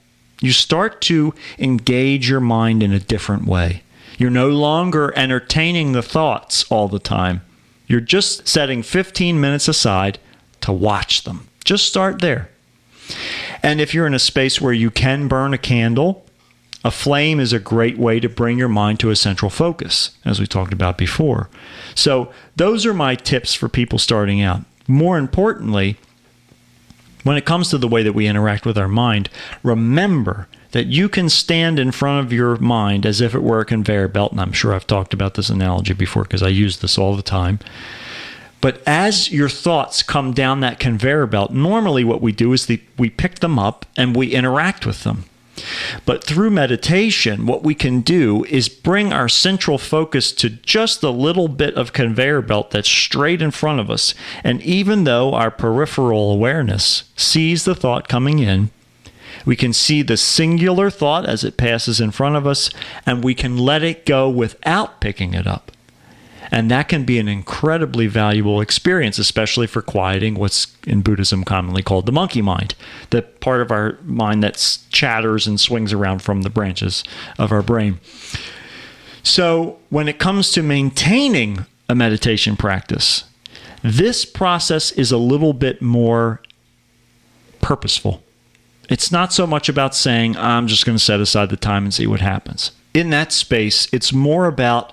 you start to engage your mind in a different way. You're no longer entertaining the thoughts all the time. You're just setting 15 minutes aside to watch them. Just start there. And if you're in a space where you can burn a candle, a flame is a great way to bring your mind to a central focus, as we talked about before. So those are my tips for people starting out. More importantly, when it comes to the way that we interact with our mind, remember that you can stand in front of your mind as if it were a conveyor belt, and I'm sure I've talked about this analogy before because I use this all the time. But as your thoughts come down that conveyor belt, normally what we do is we pick them up and we interact with them. But through meditation, what we can do is bring our central focus to just a little bit of conveyor belt that's straight in front of us. And even though our peripheral awareness sees the thought coming in, we can see the singular thought as it passes in front of us, and we can let it go without picking it up. And that can be an incredibly valuable experience, especially for quieting what's in Buddhism commonly called the monkey mind, the part of our mind that chatters and swings around from the branches of our brain. So when it comes to maintaining a meditation practice, this process is a little bit more purposeful. It's not so much about saying, I'm just going to set aside the time and see what happens. In that space, it's more about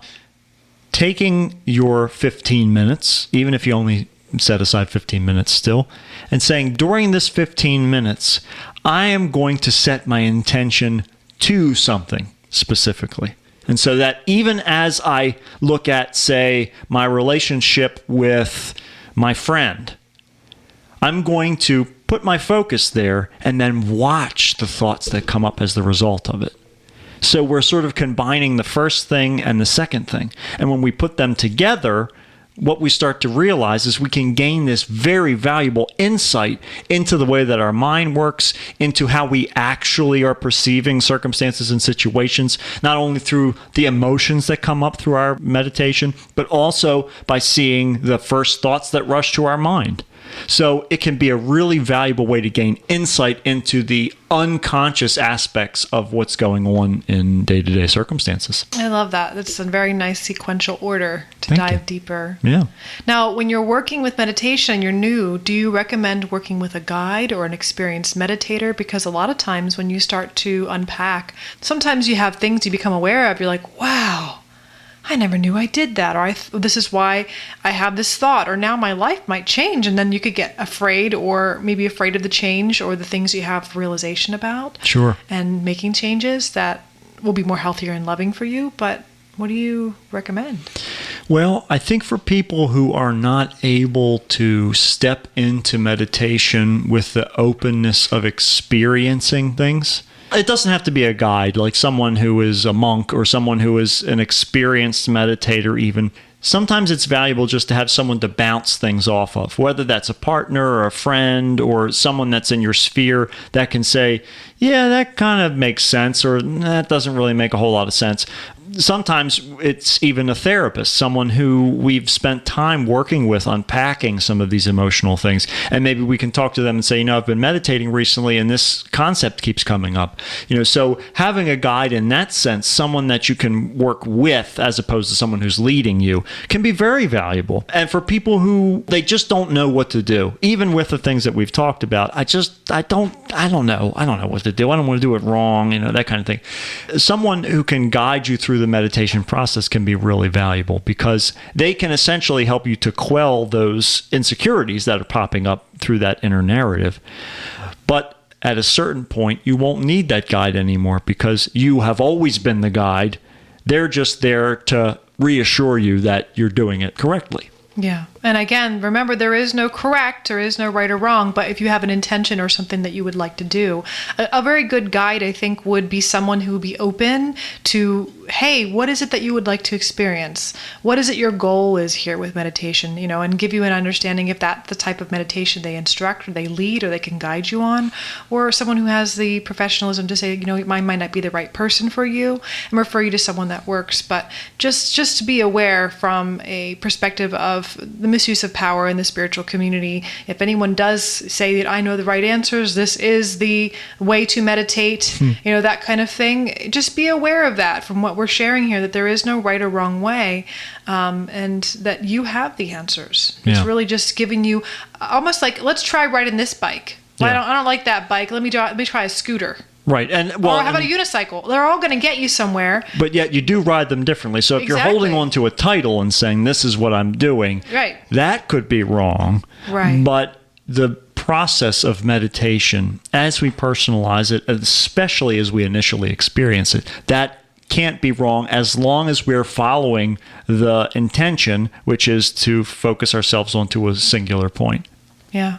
taking your 15 minutes, even if you only set aside 15 minutes still, and saying, during this 15 minutes, I am going to set my intention to something specifically. And so that even as I look at, say, my relationship with my friend, I'm going to put my focus there and then watch the thoughts that come up as the result of it. So we're sort of combining the first thing and the second thing. And when we put them together, what we start to realize is we can gain this very valuable insight into the way that our mind works, into how we actually are perceiving circumstances and situations, not only through the emotions that come up through our meditation, but also by seeing the first thoughts that rush to our mind. So it can be a really valuable way to gain insight into the unconscious aspects of what's going on in day-to-day circumstances.
I love that. That's a very nice sequential order to dive deeper.
Yeah.
Now, when you're working with meditation, you're new, do you recommend working with a guide or an experienced meditator? Because a lot of times when you start to unpack, sometimes you have things you become aware of. You're like, wow, I never knew I did that, or this is why I have this thought, or now my life might change. And then you could get afraid, or maybe afraid of the change or the things you have realization about.
Sure.
And making changes that will be more healthier and loving for you. But what do you recommend?
Well, I think for people who are not able to step into meditation with the openness of experiencing things, it doesn't have to be a guide, like someone who is a monk or someone who is an experienced meditator even. Sometimes it's valuable just to have someone to bounce things off of, whether that's a partner or a friend or someone that's in your sphere that can say, yeah, that kind of makes sense, or that doesn't really make a whole lot of sense. sometimes it's even a therapist, someone who we've spent time working with unpacking some of these emotional things. And maybe we can talk to them and say, I've been meditating recently and this concept keeps coming up. So having a guide in that sense, someone that you can work with as opposed to someone who's leading you, can be very valuable. And for people who they just don't know what to do, even with the things that we've talked about, I don't know what to do. I don't want to do it wrong, that kind of thing. Someone who can guide you through the meditation process can be really valuable because they can essentially help you to quell those insecurities that are popping up through that inner narrative. But at a certain point, you won't need that guide anymore because you have always been the guide. They're just there to reassure you that you're doing it correctly.
Yeah. And again, remember, there is no correct, there is no right or wrong, but if you have an intention or something that you would like to do, a very good guide, I think, would be someone who would be open to, hey, what is it that you would like to experience? What is it your goal is here with meditation, and give you an understanding if that's the type of meditation they instruct or they lead or they can guide you on, or someone who has the professionalism to say, mine might not be the right person for you and refer you to someone that works. But just to be aware from a perspective of the misuse of power in the spiritual community. If anyone does say that I know the right answers, this is the way to meditate, that kind of thing, just be aware of that from what we're sharing here, that there is no right or wrong way, and that you have the answers. Yeah. It's really just giving you almost like, let's try riding this bike. Well, yeah. I don't like that bike. Let me try a scooter.
Right. And well,
or how about a unicycle? They're all going to get you somewhere.
But yet you do ride them differently. So if you're holding on to a title and saying, this is what I'm doing,
right,
that could be wrong.
Right.
But the process of meditation, as we personalize it, especially as we initially experience it, that can't be wrong as long as we're following the intention, which is to focus ourselves onto a singular point.
Yeah.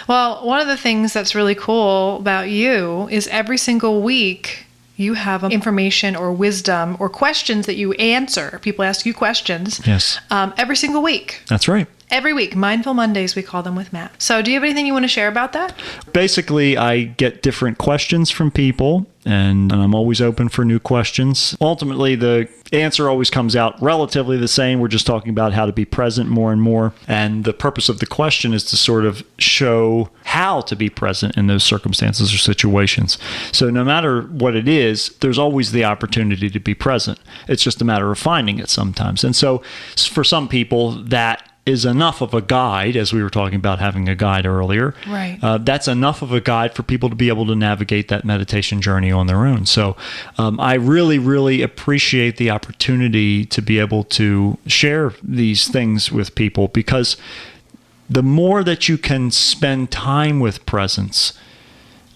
Well, one of the things that's really cool about you is every single week you have information or wisdom or questions that you answer. People ask you questions.
Yes.
Every single week.
That's right.
Every week. Mindful Mondays, we call them with Matt. So do you have anything you want to share about that?
Basically, I get different questions from people, and I'm always open for new questions. Ultimately, the answer always comes out relatively the same. We're just talking about how to be present more and more. And the purpose of the question is to sort of show how to be present in those circumstances or situations. So no matter what it is, there's always the opportunity to be present. It's just a matter of finding it sometimes. And so for some people, that is enough of a guide, as we were talking about having a guide earlier.
Right.
That's enough of a guide for people to be able to navigate that meditation journey on their own. So I really, really appreciate the opportunity to be able to share these things with people, because the more that you can spend time with presence,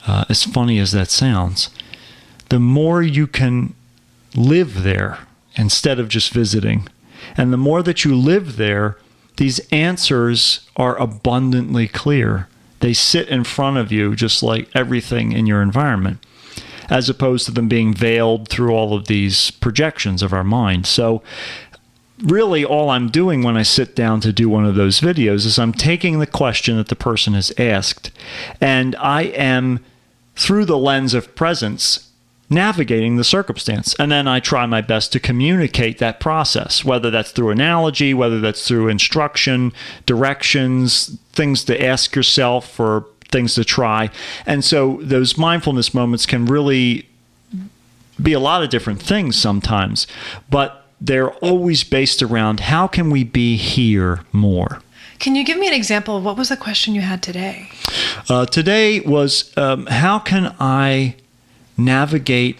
as funny as that sounds, the more you can live there instead of just visiting. And the more that you live there, these answers are abundantly clear. They sit in front of you just like everything in your environment, as opposed to them being veiled through all of these projections of our mind. So really all I'm doing when I sit down to do one of those videos is I'm taking the question that the person has asked, and I am, through the lens of presence, navigating the circumstance. And then I try my best to communicate that process, whether that's through analogy, whether that's through instruction, directions, things to ask yourself or things to try. And so those mindfulness moments can really be a lot of different things sometimes, but they're always based around how can we be here more?
Can you give me an example of what was the question you had today?
Today was how can I navigate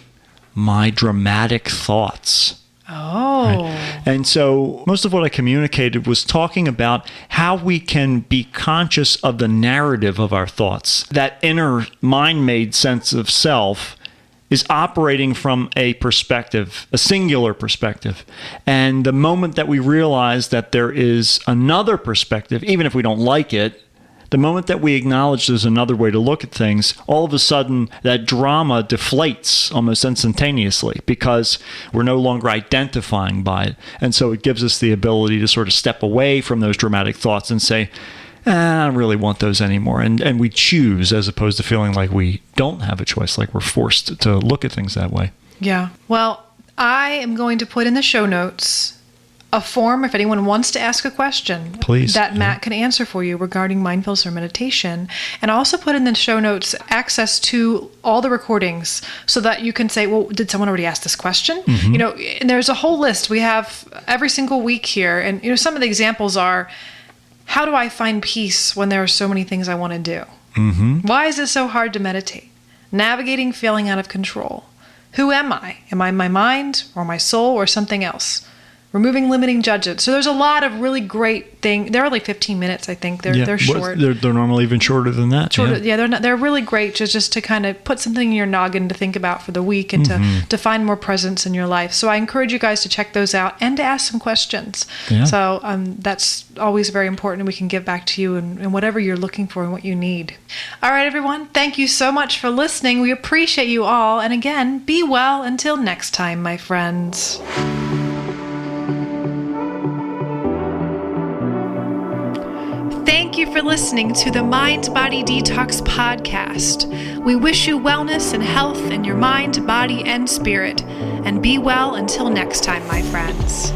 my dramatic thoughts?
Oh.
Right? And so most of what I communicated was talking about how we can be conscious of the narrative of our thoughts. That inner mind-made sense of self is operating from a perspective, a singular perspective. And the moment that we realize that there is another perspective, even if we don't like it, the moment that we acknowledge there's another way to look at things, all of a sudden that drama deflates almost instantaneously because we're no longer identifying by it. And so it gives us the ability to sort of step away from those dramatic thoughts and say, I don't really want those anymore. And we choose, as opposed to feeling like we don't have a choice, like we're forced to look at things that way.
Yeah. Well, I am going to put in the show notes a form if anyone wants to ask a question,
please,
that Matt can answer for you regarding mindfulness or meditation. And I'll also put in the show notes access to all the recordings so that you can say, well, did someone already ask this question? And there's a whole list. We have every single week here. And, some of the examples are, how do I find peace when there are so many things I want to do? Why is it so hard to meditate? Navigating feeling out of control. Who am I? Am I my mind or my soul or something else? Removing limiting judgments. So there's a lot of really great things. They're only 15 minutes, I think. They're short.
They're normally even shorter than that.
They're really great just to kind of put something in your noggin to think about for the week and to find more presence in your life. So I encourage you guys to check those out and to ask some questions. Yeah. So that's always very important. We can give back to you and whatever you're looking for and what you need. All right, everyone. Thank you so much for listening. We appreciate you all. And again, be well until next time, my friends. Thank you for listening to the Mind Body Detox podcast. We wish you wellness and health in your mind, body, and spirit. And be well until next time, my friends.